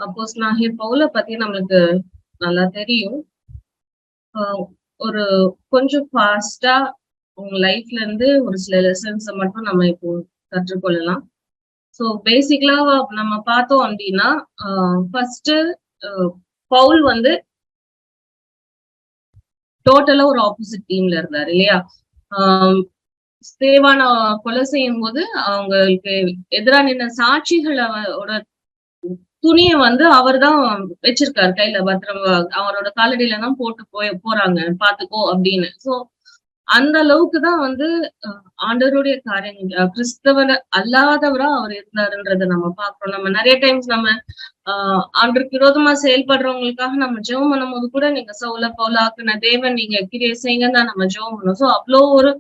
அப்போஸ்தலனாகிய பவுல பத்தி நம்மளுக்கு நல்லா தெரியும். ஆஹ் ஒரு கொஞ்சம் ஃபாஸ்டா உங்க லைஃப்ல இருந்து ஒரு சில லெசன்ஸ மட்டும் நம்ம இப்போ கற்றுக்கொள்ளலாம். ஸோ பேசிக்கலா நம்ம பார்த்தோம் அப்படின்னா, ஃபர்ஸ்ட் பவுல் வந்து டோட்டலா ஒரு ஆப்போசிட் டீம்ல இருந்தாரு இல்லையா? ஸ்தேவான கொலை செய்யும் போது அவங்களுக்கு எதிரா நின்ன சாட்சிகளோட துணிய வந்து அவர்தான் வச்சிருக்காரு கையில பத்திரமா. அவரோட காலடியில தான் போட்டு போறாங்க பாத்துக்கோ அப்படின்னு. சோ அந்த அளவுக்கு தான் வந்து ஆண்டவருடைய காரியங்கள் கிறிஸ்தவர அல்லாதவரா அவர் இருந்தாருன்றத நம்ம பாக்குறோம். நம்ம நிறைய டைம்ஸ் நம்ம ஆண்டருக்கு விரோதமா செயல்படுறவங்களுக்காக நம்ம ஜெபம் பண்ணும்போது கூட நீங்க சவுல பவுலாக்குன தேவன் நீங்க கிரியை செய்யுங்கன்னு தான் நம்ம ஜெபம் பண்ணோம். சோ அவ்வளோ ஒரு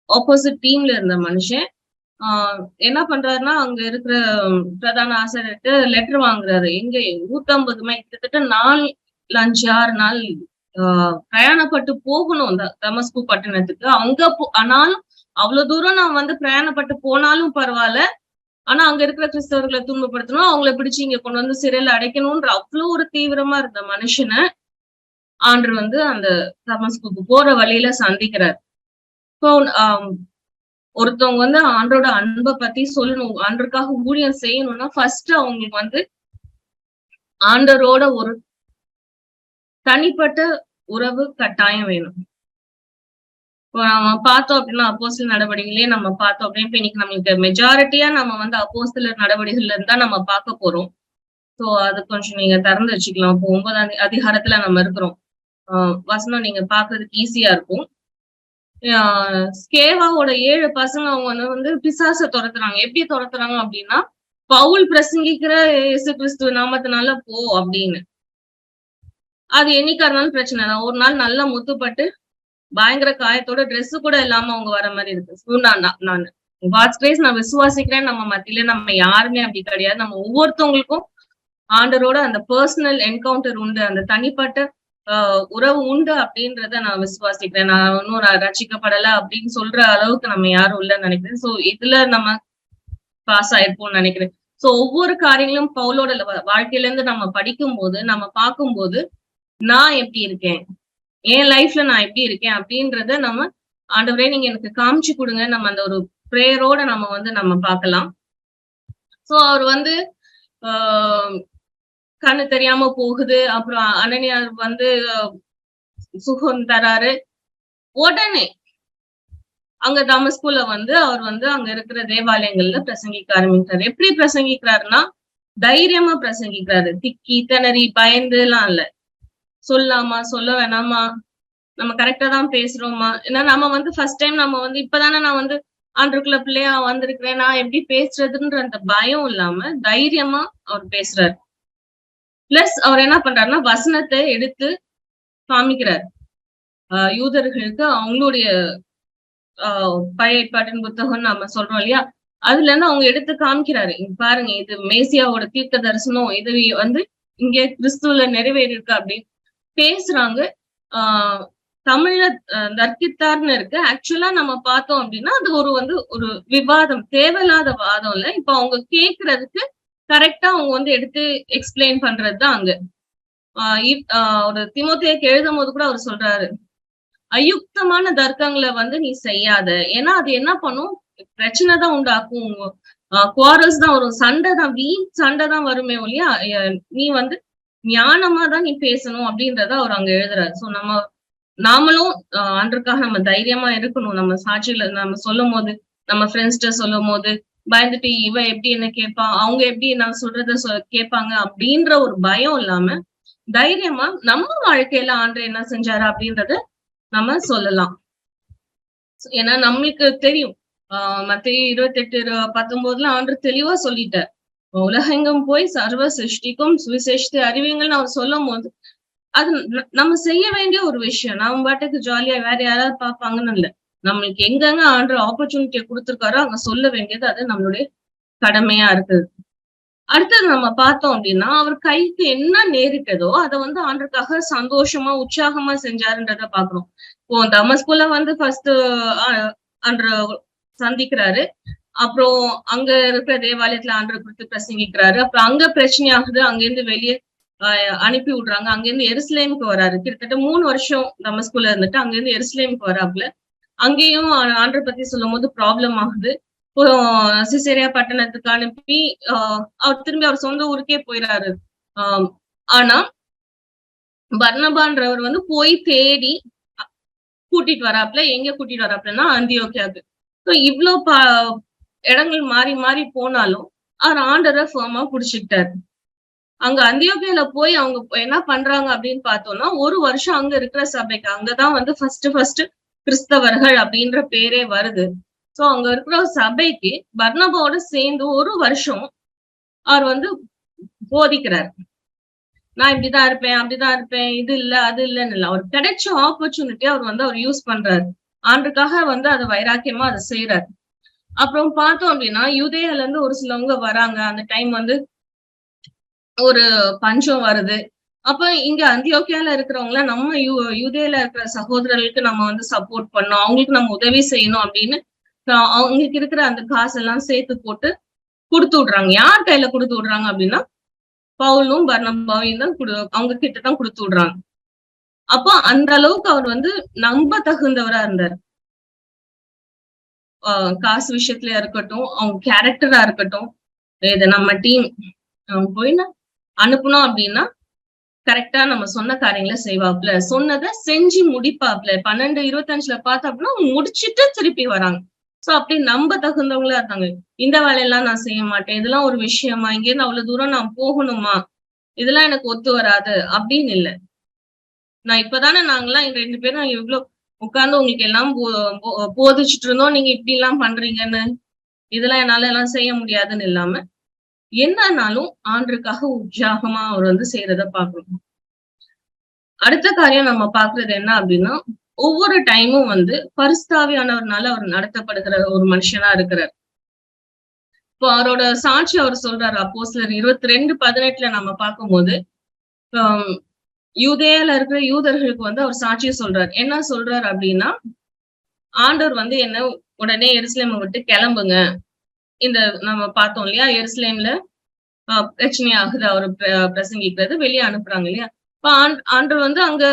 ஆப்போசிட் டீம்ல இருந்த மனுஷன் என்ன பண்றாருன்னா அங்க இருக்கிற பிரதான ஆசிரியர்கிட்ட லெட்டர் வாங்குறாரு. எங்க 150 மைல் கிட்டத்தட்ட 4-6 நாள் பிரயாணப்பட்டு போகணும் தமஸ்கு பட்டணத்துக்கு. அங்க ஆனாலும் அவ்வளவு தூரம் நான் வந்து பிரயாணப்பட்டு போனாலும் பரவாயில்ல. ஆனா அங்க இருக்கிற கிறிஸ்தவர்களை துன்பப்படுத்தணும், அவங்களை பிடிச்சு இங்க கொண்டு வந்து சிறையில அடைக்கணும்ன்ற அவ்வளவு ஒரு தீவிரமா இருந்த மனுஷனை ஆண்டவர் வந்து அந்த தமஸ்குக்கு போற வழியில சந்திக்கிறார். ஒருத்தவங்க வந்து ஆண்டரோட அன்பை பத்தி சொல்லணும், ஆண்டருக்காக ஊழியம் செய்யணும்னா ஃபர்ஸ்ட் அவங்களுக்கு வந்து ஆண்டரோட ஒரு தனிப்பட்ட உறவு கட்டாயம் வேணும். இப்போ நம்ம பார்த்தோம் அப்படின்னா அப்போஸ்தலர் நடவடிக்கையிலே நம்ம பார்த்தோம் அப்படின்னு இப்ப இன்னைக்கு நம்மளுக்கு மெஜாரிட்டியா நம்ம வந்து அப்போஸ்தலர் நடவடிக்கைகள்ல இருந்தா நம்ம பார்க்க போறோம். சோ அது கொஞ்சம் நீங்க திறந்து வச்சுக்கலாம். இப்போ 9ஆம் அதிகாரத்துல நம்ம இருக்கிறோம். வசனம் நீங்க பாக்குறதுக்கு ஈஸியா இருக்கும். ஸ்கேவாவோட 7 பசங்க அவங்க வந்து பிசாச துரத்துறாங்க. எப்படி துரத்துறாங்க அப்படின்னா, பவுல் பிரசங்கிக்கிற இயேசு கிறிஸ்துவ நாமத்தினால போ அப்படின்னு. அது என்னைக்கா இருந்தாலும் பிரச்சனை தான். ஒரு நாள் நல்லா முத்துப்பட்டு பயங்கர காயத்தோட ட்ரெஸ் கூட இல்லாம அவங்க வர மாதிரி இருக்கு. நான் காட்ஸ் கிரேஸ் நான் விசுவாசிக்கிறேன். நம்ம மத்தியில நம்ம யாருமே அப்படி கிடையாது. நம்ம ஒவ்வொருத்தவங்களுக்கும் ஆண்டரோட அந்த பர்சனல் என்கவுண்டர் உண்டு, அந்த தனிப்பட்ட உறவு உண்டு அப்படின்றத நான் விசுவாசிக்கிறேன். நான் இன்னும் ரட்சிக்கப்படல அப்படின்னு சொல்ற அளவுக்கு நம்ம யாரும் இல்லைன்னு நினைக்கிறேன். சோ இதுல நம்ம பாஸ் ஆயிருப்போம்னு நினைக்கிறேன். சோ ஒவ்வொரு காரியங்களும் பவுலோட வாழ்க்கையில இருந்து நம்ம படிக்கும் போது நம்ம பார்க்கும்போது நான் எப்படி இருக்கேன், என் லைஃப்ல நான் எப்படி இருக்கேன் அப்படின்றத நம்ம ஆண்டவரே நீங்க எனக்கு காமிச்சு கொடுங்க, நம்ம அந்த ஒரு பிரேயரோட நம்ம வந்து நம்ம பார்க்கலாம். சோ அவர் வந்து கண்ணு தெரியாம போகுது. அப்புறம் அனனியார் வந்து சுகம் தராரு. உடனே அங்க தமஸ்குல வந்து அவர் வந்து அங்க இருக்கிற தேவாலயங்கள்ல பிரசங்கிக்க ஆரம்பிக்கிறாரு. எப்படி பிரசங்கிக்கிறாருன்னா தைரியமா பிரசங்கிக்கிறாரு. திக்கி திணறி பயந்து எல்லாம் இல்ல. சொல்லாமா சொல்ல வேணாமா, நம்ம கரெக்டா தான் பேசுறோமா. ஏன்னா நம்ம வந்து ஃபர்ஸ்ட் டைம் நம்ம வந்து இப்பதானே நான் வந்து ஆண்டருக்குள்ள பிள்ளையா வந்திருக்கிறேன், நான் எப்படி பேசுறதுன்ற அந்த பயம் இல்லாம தைரியமா அவர் பேசுறாரு. பிளஸ் அவர் என்ன பண்றாருன்னா வசனத்தை எடுத்து காமிக்கிறார். யூதர்களுக்கு அவங்களுடைய பழைய ஏற்பாட்டின் புத்தகம் நாம சொல்றோம் இல்லையா, அதுல இருந்து அவங்க எடுத்து காமிக்கிறாரு. இங்க பாருங்க, இது மேசியாவோட தீர்க்க தரிசனம், இது வந்து இங்க கிறிஸ்துவல நிறைவேறி இருக்கு அப்படின்னு பேசுறாங்க. தமிழ்ல தர்க்கித்தார்னு இருக்கு. ஆக்சுவலா நம்ம பார்த்தோம் அப்படின்னா அது ஒரு வந்து ஒரு விவாதம், தேவையில்லாத வாதம் இல்ல. இப்ப அவங்க கேட்கறதுக்கு கரெக்டா அவங்க வந்து எடுத்து எக்ஸ்பிளைன் பண்றதுதான் அங்க. ஒரு தீமோத்தேயுக்கு எழுதும் போது கூட அவர் சொல்றாரு, அயுக்தமான தர்க்கங்களை வந்து நீ செய்யாத. ஏன்னா அது என்ன பண்ணும், பிரச்சனை தான் உண்டாக்கும், குவாரல்ஸ் தான் வரும், சண்டை தான், வீண் சண்டை தான் வருமே ஒழியா நீ வந்து ஞானமா தான் நீ பேசணும் அப்படின்றத அவர் அங்க எழுதுறாரு. சோ நாமளும் அன்றைக்காக நம்ம தைரியமா இருக்கணும். நம்ம சாட்சியில நம்ம சொல்லும் போது, நம்ம ஃப்ரெண்ட்ஸ்ட சொல்லும் போது பயந்துட்டு இவ எப்படி என்ன கேட்பா, அவங்க எப்படி நான் சொல்றத கேட்பாங்க அப்படின்ற ஒரு பயம் இல்லாம தைரியமா நம்ம வாழ்க்கையில ஆண்டவர் என்ன செஞ்சாரு அப்படின்றத நம்ம சொல்லலாம். ஏன்னா நம்மளுக்கு தெரியும், மத்தேயு 28:19 ஆண்டவர் தெளிவா சொல்லிட்டார், உலகெங்கும் போய் சர்வ சிருஷ்டிக்கும் சுவிசேஷத்தை அறிவிங்கள்னு அவர் சொல்லும் போது அது நம்ம செய்ய வேண்டிய ஒரு விஷயம். நம்ம பாட்டுக்கு ஜாலியா வேற யாராவது பார்ப்பாங்கன்னு இல்ல, நம்மளுக்கு எங்கெங்க ஆண்டவர் ஆப்பர்ச்சுனிட்டியை கொடுத்திருக்காரோ அங்க சொல்ல வேண்டியது அது நம்மளுடைய கடமையா இருக்குது. அடுத்தது நம்ம பார்த்தோம் அப்படின்னா அவர் கைக்கு என்ன நேரிட்டதோ அதை வந்து ஆண்டருக்காக சந்தோஷமா உற்சாகமா செஞ்சாருன்றத பாக்குறோம். இப்போ தமஸ்குல வந்து ஃபர்ஸ்ட் அன்ற சந்திக்கிறாரு. அப்புறம் அங்க இருக்கிற தேவாலயத்துல ஆண்டரை குறித்து பிரசங்கிக்கிறாரு. அப்புறம் அங்க பிரச்சனை ஆகுது. அங்கிருந்து வெளியே அனுப்பி விடுறாங்க. அங்கிருந்து எருசலேமுக்கு வராரு. கிட்டத்தட்ட 3 வருஷம் தமஸ்குல இருந்துட்டு அங்கிருந்து எருசலேமுக்கு வராப்புல. அங்கேயும் ஆண்டரை பத்தி சொல்லும் போது ப்ராப்ளம் ஆகுது. அப்புறம் சிசேரியா பட்டணத்துக்கு அனுப்பி அவர் திரும்பி அவர் சொந்த ஊருக்கே போயிடாரு. ஆனா பர்னபான்றவர் வந்து போய் தேடி கூட்டிட்டு வராப்புல. எங்க கூட்டிட்டு வராப்புலன்னா அந்தியோக்கியாவுக்கு. இவ்ளோ இடங்கள் மாறி மாறி போனாலும் அவர் ஆண்டரை ஃபர்மா புடிச்சுக்கிட்டாரு. அங்க அந்தியோக்கியால போய் அவங்க என்ன பண்றாங்க அப்படின்னு பார்த்தோம்னா, 1 வருஷம் அங்க இருக்கிற சபைக்கு அங்கதான் வந்து ஃபர்ஸ்ட் கிறிஸ்தவர்கள் அப்படின்ற பேரே வருது. சோ அங்க இருக்கிற சபைக்கு பர்னபாவோட சேர்ந்து 1 வருஷம் அவர் வந்து போதிக்கிறார். நான் இப்படிதான் இருப்பேன், அப்படிதான் இருப்பேன், இது இல்ல அது இல்லன்னு இல்ல. அவர் கிடைச்ச ஆப்பர்ச்சுனிட்டி அவர் வந்து அவர் யூஸ் பண்றாரு. ஆண்டுக்காக வந்து அதை வைராக்கியமா அதை செய்யறாரு. அப்புறம் பார்த்தோம் அப்படின்னா யூதேயால இருந்து ஒரு சிலவங்க வராங்க. அந்த டைம் வந்து ஒரு பஞ்சம் வருது. அப்ப இங்க அந்தியோக்கியால இருக்கிறவங்கள நம்ம யூதேல இருக்கிற சகோதரர்களுக்கு நம்ம வந்து சப்போர்ட் பண்ணணும், அவங்களுக்கு நம்ம உதவி செய்யணும் அப்படின்னு அவங்களுக்கு இருக்கிற அந்த காசெல்லாம் சேர்த்து போட்டு கொடுத்து விடுறாங்க. யார் கையில கொடுத்து விடுறாங்க அப்படின்னா பவுலும் பர்னபாவையும் தான் அவங்க கிட்டதான் கொடுத்து விடுறாங்க. அப்போ அந்த அளவுக்கு அவர் வந்து நம்ப தகுந்தவரா இருந்தார். காசு விஷயத்துல இருக்கட்டும், அவங்க கேரக்டரா இருக்கட்டும், இதை நம்ம டீம் போய் அனுப்பணும் அப்படின்னா கரெக்டா நம்ம சொன்ன காரியங்களை செய்வாப்ல, சொன்னதை செஞ்சு முடிப்பாப்ல. 12:25 பார்த்தா அப்படின்னா முடிச்சுட்டு திருப்பி வராங்க. சோ அப்படி நம்ப தகுந்தவங்களா இருந்தாங்க. இந்த வேலையெல்லாம் நான் செய்ய மாட்டேன், இதெல்லாம் ஒரு விஷயமா, இங்க இருந்து அவ்வளவு தூரம் நான் போகணுமா, இதெல்லாம் எனக்கு ஒத்து வராது அப்படின்னு இல்ல. நான் இப்பதானே நாங்கெல்லாம் 2 பேரும் இவ்வளவு உட்கார்ந்து உங்களுக்கு எல்லாம் போதிச்சுட்டு இருந்தோம், நீங்க இப்படி எல்லாம் பண்றீங்கன்னு, இதெல்லாம் என்னால எல்லாம் செய்ய முடியாதுன்னு இல்லாம என்னன்னாலும் ஆண்டருக்காக உற்சாகமா அவர் வந்து செய்யறத பாக்கணும். அடுத்த காரியம் நம்ம பாக்குறது என்ன அப்படின்னா, ஒவ்வொரு டைமும் வந்து பரிசுத்தாவியானவர்னால அவர் நடத்தப்படுகிற ஒரு மனுஷனா இருக்கிறார். இப்போ அவரோட சாட்சி அவர் சொல்றாரு. அப்போஸ்தலர் 22:18 நம்ம பார்க்கும்போது யூதேயால இருக்கிற யூதர்களுக்கு வந்து அவர் சாட்சியை சொல்றாரு. என்ன சொல்றாரு அப்படின்னா, ஆண்டவர் வந்து என்ன உடனே எருசலேமை விட்டு கிளம்புங்க. இந்த நம்ம பார்த்தோம் இல்லையா, எருசலேம்ல பிரச்சனை ஆகுது, அவரு பிரசங்கிக்கிறது, வெளியே அனுப்புறாங்க இல்லையா. இப்ப ஆண்டவர் வந்து அங்க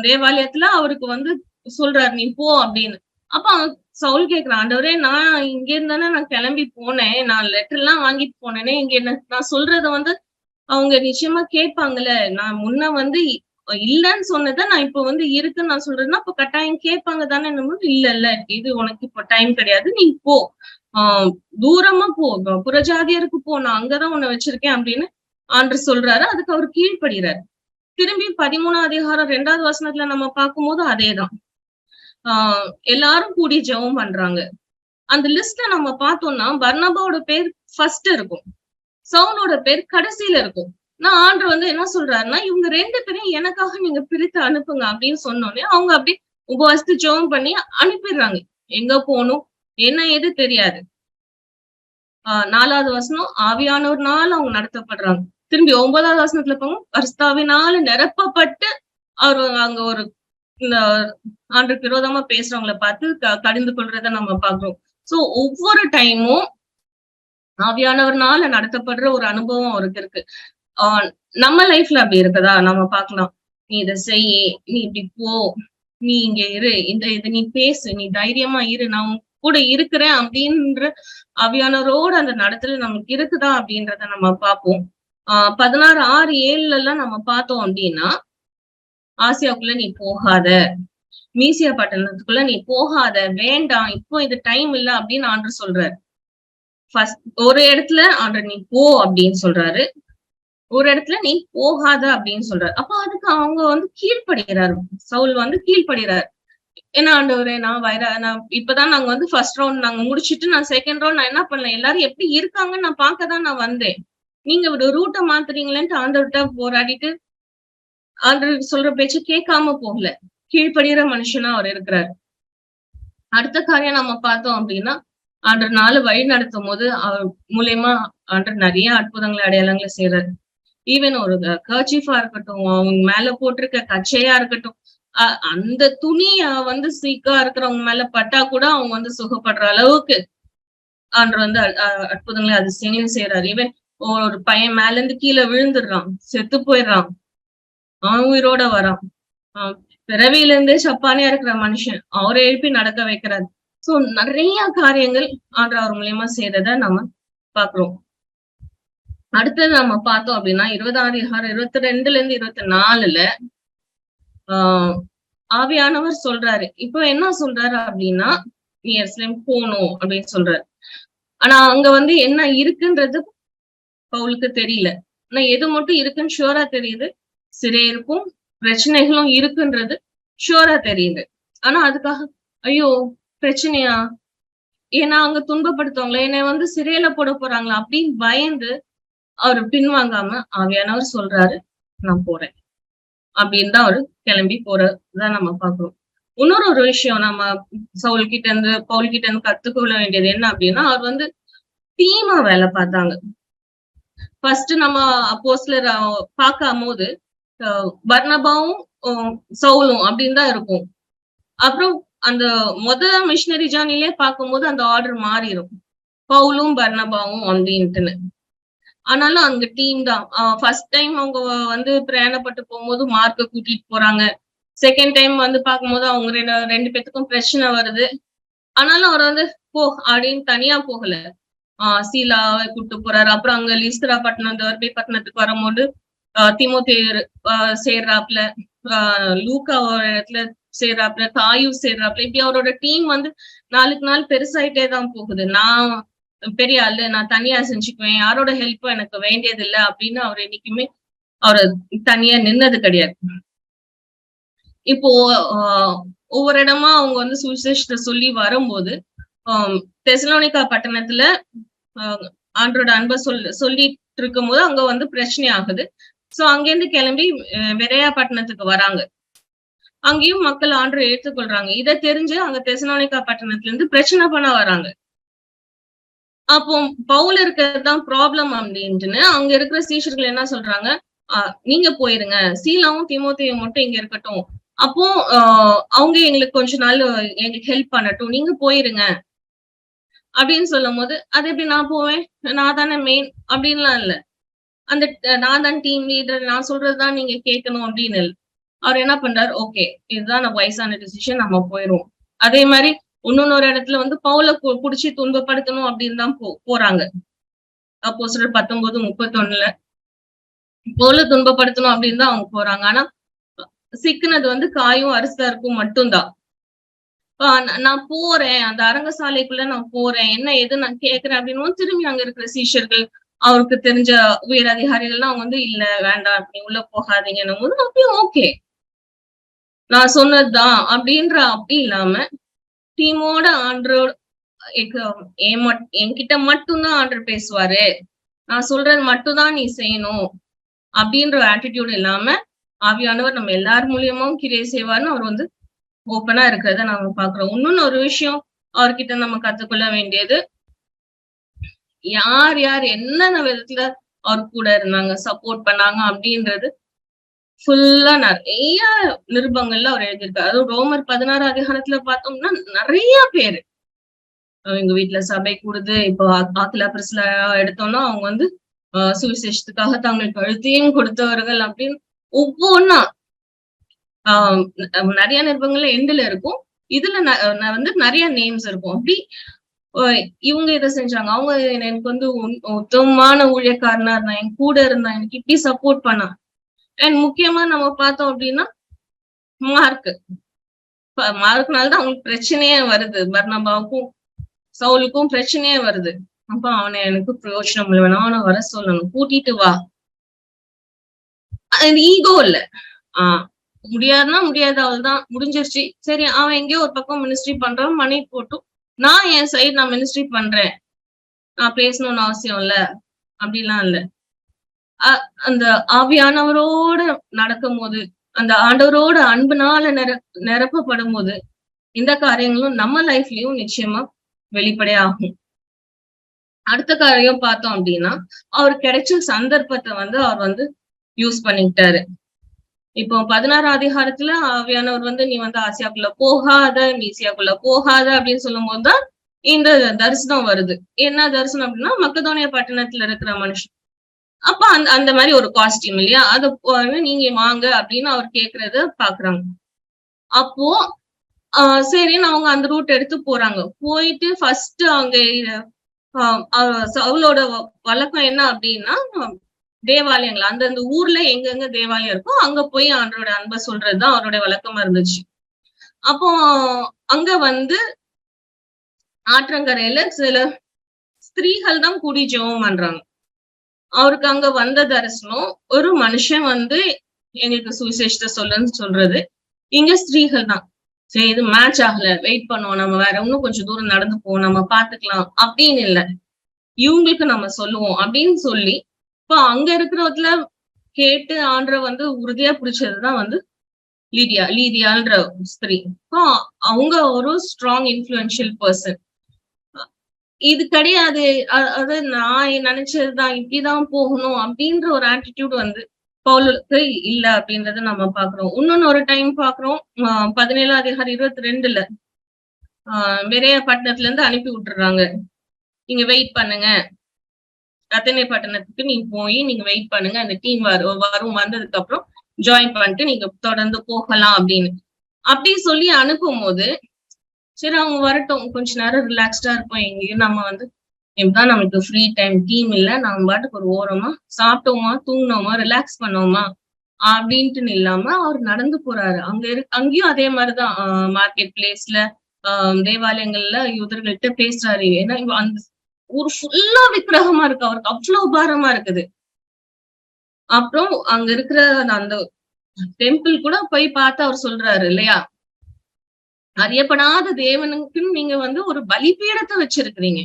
தேவாலயத்துல அவருக்கு வந்து சொல்றாரு, நீ போ அப்படின்னு. அப்ப சவுல் கேக்குறான், ஆண்டவரே நான் இங்க இருந்தானே நான் கிளம்பி போனேன், நான் லெட்டர் எல்லாம் வாங்கிட்டு போனேனே, இங்க என்ன நான் சொல்றத வந்து அவங்க நிச்சயமா கேட்பாங்கல்ல. நான் முன்ன வந்து இல்லன்னு சொன்னதை நான் இப்ப வந்து இருக்குன்னு நான் சொல்றேன்னா அப்ப கட்டாயம் கேட்பாங்க தானே. இல்ல இது உனக்கு இப்ப டைம் கிடையாது, நீ போ, தூரமா போ, புறஜாதியருக்கு போ, நான் அங்கதான் உன்னை வச்சிருக்கேன் அப்படின்னு ஆண்டவர் சொல்றாரு. அதுக்கு அவர் கீழ்ப்படுகிறார். திரும்பி 13ஆம் அதிகாரம் 2வது வசனத்துல நம்ம பார்க்கும்போது அதேதான். எல்லாரும் கூடி ஜெபம் பண்றாங்க. அந்த லிஸ்ட்ல நம்ம பார்த்தோம்னா பர்னபாவோட பேர் ஃபர்ஸ்ட் இருக்கும், சவுலோட பேர் கடைசியில இருக்கும். நான் ஆண்டவர் வந்து என்ன சொல்றாருன்னா, இவங்க 2 பேரையும் எனக்காக நீங்க பிரித்து அனுப்புங்க அப்படின்னு சொன்னோன்னே அவங்க அப்படி உபவாசித்து ஜெபம் பண்ணி அனுப்பிடுறாங்க. எங்க போகணும் என்ன ஏது தெரியாது. 4வது வசனம், ஆவியானவர்னால அவங்க நடத்தப்படுறாங்க. திரும்பி 9வது வசனத்துல போங்க, பரிசுத்தாவினால நிரப்பப்பட்டு அவர் அங்க ஒரு இந்த ஆண்டவருக்கு விரோதமா பேசுறவங்களை பார்த்து கடிந்து கொள்றத நம்ம பாக்குறோம். சோ ஒவ்வொரு டைமும் ஆவியானவர்னால நடத்தப்படுற ஒரு அனுபவம் அவருக்கு இருக்கு. நம்ம லைஃப்ல அப்படி இருக்குதா நம்ம பாக்கலாம். நீ இதை செய், நீ இப்படி போ, நீ இங்க இரு, இது நீ பேசு, நீ தைரியமா இரு, நான் கூட இருக்கிறேன் அப்படின்ற ஆவியானவரோட அந்த நடத்தல நமக்கு இருக்குதா அப்படின்றத நம்ம பார்ப்போம். 16:6-7 எல்லாம் நம்ம பார்த்தோம் அப்படின்னா, ஆசியாவுக்குள்ள நீ போகாத, மீசியா பட்டணத்துக்குள்ள நீ போகாத, வேண்டாம், இப்போ இது டைம் இல்ல அப்படின்னு ஆண்டவர் சொல்றாரு. ஃபர்ஸ்ட் ஒரு இடத்துல ஆண்டவர் நீ போ அப்படின்னு சொல்றாரு, ஒரு இடத்துல நீ போகாத அப்படின்னு சொல்றாரு. அப்ப அதுக்கு அவங்க வந்து கீழ்ப்படுகிறாரு. சவுல் வந்து கீழ்ப்படுகிறார். என்ன ஆண்டவரே, நான் இப்பதான் நாங்க வந்து ஃபர்ஸ்ட் ரவுண்ட் நாங்க முடிச்சுட்டு நான் செகண்ட் ரவுண்ட் நான் என்ன பண்ணல, எல்லாரும் எப்படி இருக்காங்கன்னு நான் பார்க்கதான் நான் வந்தேன். நீங்க ஒரு ரூட்டை மாத்துறீங்களேன்ட்டு ஆண்டவர்கிட்ட போராடிட்டு ஆண்டவர் சொல்ற பேச்சு கேட்காம போகல. கீழ்ப்படுகிற மனுஷனா அவர் இருக்கிறார். அடுத்த காரியம் நம்ம பார்த்தோம் அப்படின்னா, ஆண்டவர் 4 வழி நடத்தும் போது அவர் மூலியமா ஆண்டவர் நிறைய அற்புதங்களை அடையாளங்களை செய்யறாரு. ஈவன் ஒரு கர்ச்சீஃபா இருக்கட்டும், அவங்க மேல போட்டிருக்க கச்சையா இருக்கட்டும், அந்த துணிய வந்து சீக்கா இருக்கிறவங்க மேல பட்டா கூட அவங்க வந்து சுகப்படுற அளவுக்கு ஆண்டவர் வந்து அற்புதங்களை அதிசயங்களையும் செய்யறாரு. ஈவன் ஒரு பையன் மேல இருந்து கீழே விழுந்துடுறான், செத்து போயிடுறான், அவன் உயிரோட வரான். பிறவியில இருந்தே சப்பானியா இருக்கிற மனுஷன் அவரை எழுப்பி நடக்க வைக்கிறார். சோ நிறைய காரியங்கள் ஆண்டவர் அவர் மூலியமா செய்யறத நம்ம பாக்குறோம். அடுத்தது நம்ம பார்த்தோம் அப்படின்னா 22:22-24 ஆவியானவர் சொல்றாரு. இப்போ என்ன சொல்றாரு அப்படின்னா, நீ எருசலேம் போகணும் அப்படின்னு சொல்றாரு. ஆனா அங்க வந்து என்ன இருக்குன்றது பவுலுக்கு தெரியல. ஆனா எது மட்டும் இருக்குன்னு ஷூரா தெரியுது, சிறையிருப்பும் பிரச்சனைகளும் இருக்குன்றது ஷூரா தெரியுது. ஆனா அதுக்காக ஐயோ பிரச்சனையா, ஏன்னா அங்க துன்பப்படுத்துவாங்களா, என்னை வந்து சிறையில போட போறாங்களா அப்படின்னு பயந்து அவரு பின்வாங்காம ஆவியானவர் சொல்றாரு நான் போறேன் அப்படின்னு தான் அவரு கிளம்பி போறதுதான் நம்ம பாக்குறோம். இன்னொரு ஒரு விஷயம் நம்ம பவுல் கிட்ட இருந்து கத்துக்கொள்ள வேண்டியது என்ன அப்படின்னா, அவர் வந்து டீமா வேலை பார்த்தாங்க. ஃபர்ஸ்ட் நம்ம அப்போஸ்தலர் பார்க்கும் போது பர்னபாவும் சவுலும் அப்படின்னு தான் இருக்கும். அப்புறம் அந்த மிஷினரி ஜார்னிலே பார்க்கும்போது அந்த ஆர்டர் மாறிடும், பவுலும் பர்னபாவும் அப்படின்ட்டுன்னு. ஆனாலும் அந்த டீம் தான். ஃபர்ஸ்ட் டைம் அவங்க வந்து பிரயாணப்பட்டு போகும்போது மார்க்க கூட்டிட்டு போறாங்க. செகண்ட் டைம் வந்து பார்க்கும்போது அவங்க ரெண்டு பேத்துக்கும் பிரச்சனை வருது. ஆனாலும் அவர் வந்து போ அப்படின்னு தனியா போகல. சீலாவை கூட்டு போறாரு. அப்புறம் அங்க லிஸ்திரா பட்டணம் தர்பே பட்டணத்துக்கு வரும்போது தீமோத்தேயு சேர்றாப்ல, லூக்கா ஒரு இடத்துல சேர்றாப்ல, தாயு சேர்றாப்ல. இப்படி அவரோட டீம் வந்து நாளுக்கு நாள் பெருசாயிட்டே தான் போகுது. நான் பெரிய ஆளு, நான் தனியா செஞ்சுக்குவேன், யாரோட ஹெல்ப்பும் எனக்கு வேண்டியது இல்லை அப்படின்னு அவர் என்னைக்குமே அவரு தனியா நின்னது கிடையாது. இப்போ ஒவ்வொரு இடமா அவங்க வந்து சுவிசேஷத்தை சொல்லி வரும்போது தெசலோனிக்கா பட்டணத்துல ஆண்டரோட அன்பை சொல்லிட்டு இருக்கும் போது அங்க வந்து பிரச்சனை ஆகுது. சோ அங்கிருந்து கிளம்பி வெரையா பட்டணத்துக்கு வராங்க. அங்கேயும் மக்கள் ஆண்டரை ஏற்றுக்கொள்றாங்க. இதை தெரிஞ்சு அங்க தெசலோனிக்கா பட்டணத்துல இருந்து பிரச்சனை பண்ண வராங்க. அப்போ பவுல் இருக்கிறதுதான் ப்ராப்ளம் அப்படின்ட்டுன்னு அங்க இருக்கிற சீஷர்கள் என்ன சொல்றாங்க, நீங்க போயிருங்க, சீலாவும் தீமோத்தேயும் மட்டும் இங்க இருக்கட்டும், அப்போ அவங்க எங்களுக்கு கொஞ்ச நாள் எங்களுக்கு ஹெல்ப் பண்ணட்டும், நீங்க போயிருங்க அப்படின்னு சொல்லும் போது, அது எப்படி நான் போவேன், நான் தானே மெயின் அப்படின்லாம் இல்ல, அந்த நான் தான் டீம் லீடர், நான் சொல்றதுதான் நீங்க கேட்கணும் அப்படின்னு இல்லை. அவர் என்ன பண்றாரு, ஓகே இதுதான் நம்ம வயசான டிசிஷன், நம்ம போயிரும். அதே மாதிரி இன்னொரு இடத்துல வந்து பவுல புடிச்சு துன்பப்படுத்தணும் அப்படின்னு தான் போறாங்க. அப்போஸ்தலர் 19:31 பவுல துன்பப்படுத்தணும் அப்படின்னு தான் அவங்க போறாங்க. ஆனா சிக்கினது வந்து காயும் அரிஸ்தார்க்கும் மட்டும்தான். நான் போறேன், அந்த அரங்கசாலைக்குள்ள நான் போறேன், என்ன எது நான் கேட்கிறேன் அப்படின்னு திரும்பி அங்க இருக்கிற சீஷர்கள், அவருக்கு தெரிஞ்ச உயர் அதிகாரிகள்லாம் அவங்க வந்து இல்ல வேண்டாம் அப்படி உள்ள போகாதீங்கன்னும் போது அப்பயும் ஓகே நான் சொன்னதுதான் அப்படின்ற, அப்படி இல்லாம டீமோட ஆண்டரோட என்கிட்ட மட்டும்தான் ஆண்டர் பேசுவாரு, நான் சொல்றது மட்டும்தான் நீ செய்யணும் அப்படின்ற ஆட்டிடியூட் இல்லாம ஆவியானவர் நம்ம எல்லார் மூலியமாவும் கிரியை செய்வார்னு அவர் வந்து ஓப்பனா இருக்கிறத நாம பாக்குறோம். இன்னொன்னு ஒரு விஷயம் அவர்கிட்ட நம்ம கத்துக்கொள்ள வேண்டியது, யார் யார் என்னென்ன விதத்துல அவர் கூட இருந்தாங்க, சப்போர்ட் பண்ணாங்க அப்படின்றது ஃபுல்லா நிறைய நிருபங்கள்ல அவர் எழுதியிருக்காரு. அதுவும் ரோமர் 16 அதிகாரத்துல பார்த்தோம்னா நிறைய பேரு எங்க வீட்டுல சபை கூடுது, இப்போ ஆக்கிலா பிரிஸ்லா எடுத்தோம்னா அவங்க வந்து சுவிசேஷத்துக்காக தங்கள் கழுத்தையும் கொடுத்தவர்கள் அப்படின்னு ஒவ்வொன்னா நிறைய நிருபங்கள்ல எண்டுல இருக்கும். இதுல வந்து நிறைய நேம்ஸ் இருக்கும். அப்படி இவங்க இதை செஞ்சாங்க, அவங்க எனக்கு வந்து உத்தமமான ஊழியக்காரனா இருந்தா, என் கூட இருந்தா, எனக்கு இப்படி சப்போர்ட் பண்ணா. அண்ட் முக்கியமா நம்ம பார்த்தோம் அப்படின்னா மார்க்னால்தான் அவங்களுக்கு பிரச்சனையே வருது, பர்னபாவுக்கும் சவுலுக்கும் பிரச்சனையே வருது. அப்ப அவனை எனக்கு பிரயோஜனம் இல்லை, வேணா அவனை வர சொல்லணும், கூட்டிட்டு வா. அது ஈகோ இல்ல, முடியாதுன்னா முடியாது, அவள் தான் முடிஞ்சிருச்சு, சரி அவன் எங்கேயோ ஒரு பக்கம் மினிஸ்ட்ரி பண்றான், மணி போட்டும் நான் என் சைடு நான் மினிஸ்ட்ரி பண்றேன், நான் பேசணும்னு அவசியம் இல்ல அப்படிலாம் இல்ல. அந்த ஆவியானவரோட நடக்கும் போது, அந்த ஆண்டவரோட அன்புனால நிரப்பப்படும் போது இந்த காரியங்களும் நம்ம லைஃப்லயும் நிச்சயமா வெளிப்படையாகும். அடுத்த காரியம் பார்த்தோம் அப்படின்னா, அவர் கிடைச்ச சந்தர்ப்பத்தை வந்து அவர் வந்து யூஸ் பண்ணிக்கிட்டாரு. இப்போ 16 அதிகாரத்துல ஆவியானவர் வந்து நீ வந்து ஆசியாக்குள்ள போகாத, மீசியாக்குள்ள போகாத அப்படின்னு சொல்லும் போதுதான் இந்த தரிசனம் வருது. என்ன தரிசனம் அப்படின்னா, மக்கதோனியா பட்டணத்துல இருக்கிற மனுஷன். அப்ப அந்த மாதிரி ஒரு காஸ்டியூம் இல்லையா? அத நீங்க வாங்க அப்படின்னு அவர் கேட்கிறத பாக்குறாங்க. அப்போ சரின்னு அவங்க அந்த ரூட் எடுத்து போறாங்க. போயிட்டு ஃபர்ஸ்ட் அங்க சவுலோட வழக்கம் என்ன அப்படின்னா, தேவாலயங்கள் அந்தந்த ஊர்ல எங்கெங்க தேவாலயம் இருக்கோ அங்க போய் ஆண்டவரோட அன்பை சொல்றதுதான் அவருடைய வழக்கமா இருந்துச்சு. அப்போ அங்க வந்து ஆற்றங்கரையில சில ஸ்திரீகள் தான் கூடி ஜெபம் பண்றாங்க. அவருக்கு அங்க வந்த தரிசனம் ஒரு மனுஷன் வந்து எங்களுக்கு சுவிசேஷத்தை சொல்லுன்னு சொல்றது. இங்க ஸ்திரீகள் தான். சரி இது மேட்ச் ஆகல, வெயிட் பண்ணுவோம், நம்ம வேற இன்னும் கொஞ்சம் தூரம் நடந்து போவோம், நம்ம பாத்துக்கலாம் அப்படின்னு இல்ல. இவங்களுக்கு நம்ம சொல்லுவோம் அப்படின்னு சொல்லி, இப்ப அங்க இருக்கிறதுல கேட்டு ஆண்டரை வந்து உறுதியா பிடிச்சதுதான் வந்து லீதியான்ற ஸ்திரீ. அவங்க ஒரு ஸ்ட்ராங் இன்ஃபுளுன்ஷியல் பர்சன். இது கிடையாது, அது நான் நினைச்சதுதான், இப்படிதான் போகணும் அப்படின்ற ஒரு ஆட்டிடியூட் வந்து பவுலுக்கு இல்ல அப்படின்றத நம்ம பாக்குறோம். இன்னொன்னு ஒரு டைம் பாக்குறோம், 17 அதிகாரம் 22ல பெரிய பட்டணத்துல இருந்து அனுப்பி விட்டுறாங்க. நீங்க வெயிட் பண்ணுங்க, அத்தனை பட்டணத்துக்கு நீங்க போய் நீங்க வெயிட் பண்ணுங்க, அந்த டீம் வரும், வந்ததுக்கு அப்புறம் ஜாயின் பண்ணிட்டு நீங்க தொடர்ந்து போகலாம் அப்படின்னு. அப்படி சொல்லி அனுப்பும் போது சரி அவங்க வரட்டும், கொஞ்ச நேரம் ரிலாக்ஸ்டா இருப்போம், எங்கேயும் நம்ம வந்து இப்பதான் நமக்கு ஃப்ரீ டைம், டீம் இல்ல, நம்ம பாட்டுக்கு ஒரு ஓரமா சாப்பிட்டோமா, தூங்கினோமா, ரிலாக்ஸ் பண்ணோமா அப்படின்ட்டு இல்லாம அவர் நடந்து போறாரு. அங்கேயும் அதே மாதிரிதான் மார்க்கெட் பிளேஸ்ல தேவாலயங்கள்ல யூதர்கள்ட்ட பேசுறாரு. ஏன்னா அந்த ஊர் ஃபுல்லா விக்கிரகமா இருக்கு, அவருக்கு அவ்வளவு பாரமா இருக்குது. அப்புறம் அங்க இருக்கிற அந்த டெம்பிள் கூட போய் பார்த்து அவர் சொல்றாரு இல்லையா, அறியப்படாத தேவனுக்குன்னு நீங்க வந்து ஒரு பலிபீடத்தை வச்சிருக்கிறீங்க.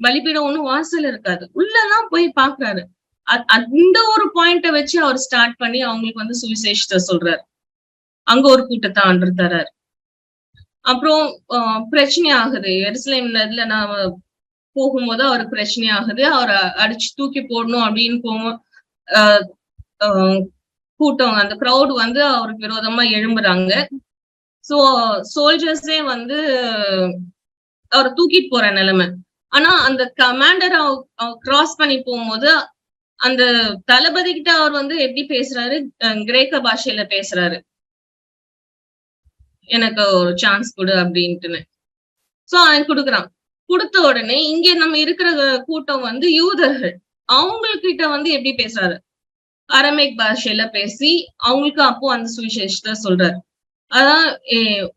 பலிபீடம் ஒண்ணும் வாசல் இருக்காது, உள்ளதான் போய் பாக்குறாரு. அந்த ஒரு பாயிண்ட வச்சு அவர் ஸ்டார்ட் பண்ணி அவங்களுக்கு வந்து சுவிசேஷத்தை சொல்றாரு. அங்க ஒரு கூட்டத்தை ஆண்டு தர்றாரு. அப்புறம் பிரச்சனை ஆகுது எருசலேம்ல. இதுல நான் போகும்போது அவருக்கு பிரச்சனை ஆகுது. அவரை அடிச்சு தூக்கி போடணும் அப்படின்னு போகும் கூட்டம், அந்த கிரௌட் வந்து அவருக்கு விரோதமா எழும்புறாங்க. சோ சோல்ஜர்ஸே வந்து அவரை தூக்கிட்டு போற நிலைமை. ஆனா அந்த கமாண்டர் கிராஸ் பண்ணி போகும்போது அந்த தளபதி கிட்ட அவர் வந்து எப்படி பேசுறாரு, கிரேக்க பாஷையில பேசுறாரு, எனக்கு ஒரு சான்ஸ் கொடு அப்படின்ட்டுன்னு. சோ அவன் கொடுக்குறான். கொடுத்த உடனே இங்க நம்ம இருக்கிற கூட்டம் வந்து யூதர்கள், அவங்ககிட்ட வந்து எப்படி பேசுறாரு, அரமேக் பாஷையில பேசி அவங்களுக்கு அப்போ அந்த சுவிசேஷத்தை சொல்றாரு. அதான்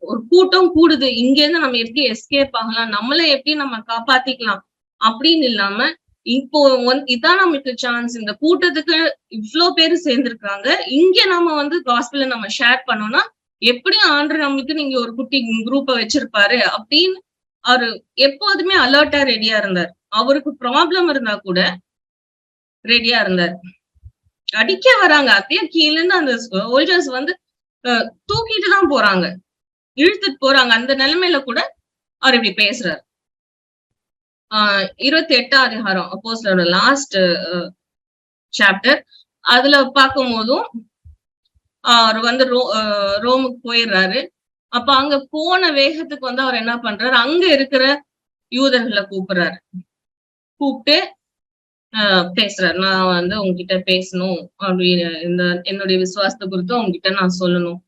ஒரு கூட்டம் கூடுது, இங்க இருந்து நம்ம எப்படி எஸ்கேப் ஆகலாம், நம்மளே எப்படி நம்ம காப்பாத்திக்கலாம் அப்படின்னு இல்லாம, இப்போ இதான் நம்மளுக்கு சான்ஸ், இந்த கூட்டத்துக்கு இவ்வளவு பேரு சேர்ந்திருக்காங்க, இங்க நம்ம வந்து காஸ்பெல்ல நம்ம ஷேர் பண்ணோம்னா எப்படியும் ஆண்டவர் நம்மளுக்கு நீங்க ஒரு குட்டி குரூப்பை வச்சிருப்பாரு அப்படின்னு அவரு எப்போதுமே அலர்ட்டா ரெடியா இருந்தார். அவருக்கு ப்ராப்ளம் இருந்தா கூட ரெடியா இருந்தார். அடிக்க வராங்க, அப்படியே கீழே இருந்து அந்த சோல்ஜர்ஸ் வந்து தூக்கிட்டு தான் போறாங்க, இழுத்துட்டு போறாங்க. அந்த நிலைமையில கூட அவர் இப்படி பேசுறாரு. 28ஆம் அதிகாரம் அப்போஸ்தலரோட லாஸ்ட் சாப்டர், அதுல பார்க்கும் போதும் அவர் வந்து ரோமுக்கு போயிடுறாரு. அப்ப அங்க போன வேகத்துக்கு வந்து அவர் என்ன பண்றாரு, அங்க இருக்கிற யூதர்களை கூப்பிடுறாரு. கூப்பிட்டு பேசுறாரு, நான் வந்து உங்ககிட்ட பேசணும் அப்படின்னு, இந்த என்னுடைய விசுவாசத்தை குறித்து உங்ககிட்ட நான் சொல்லணும்.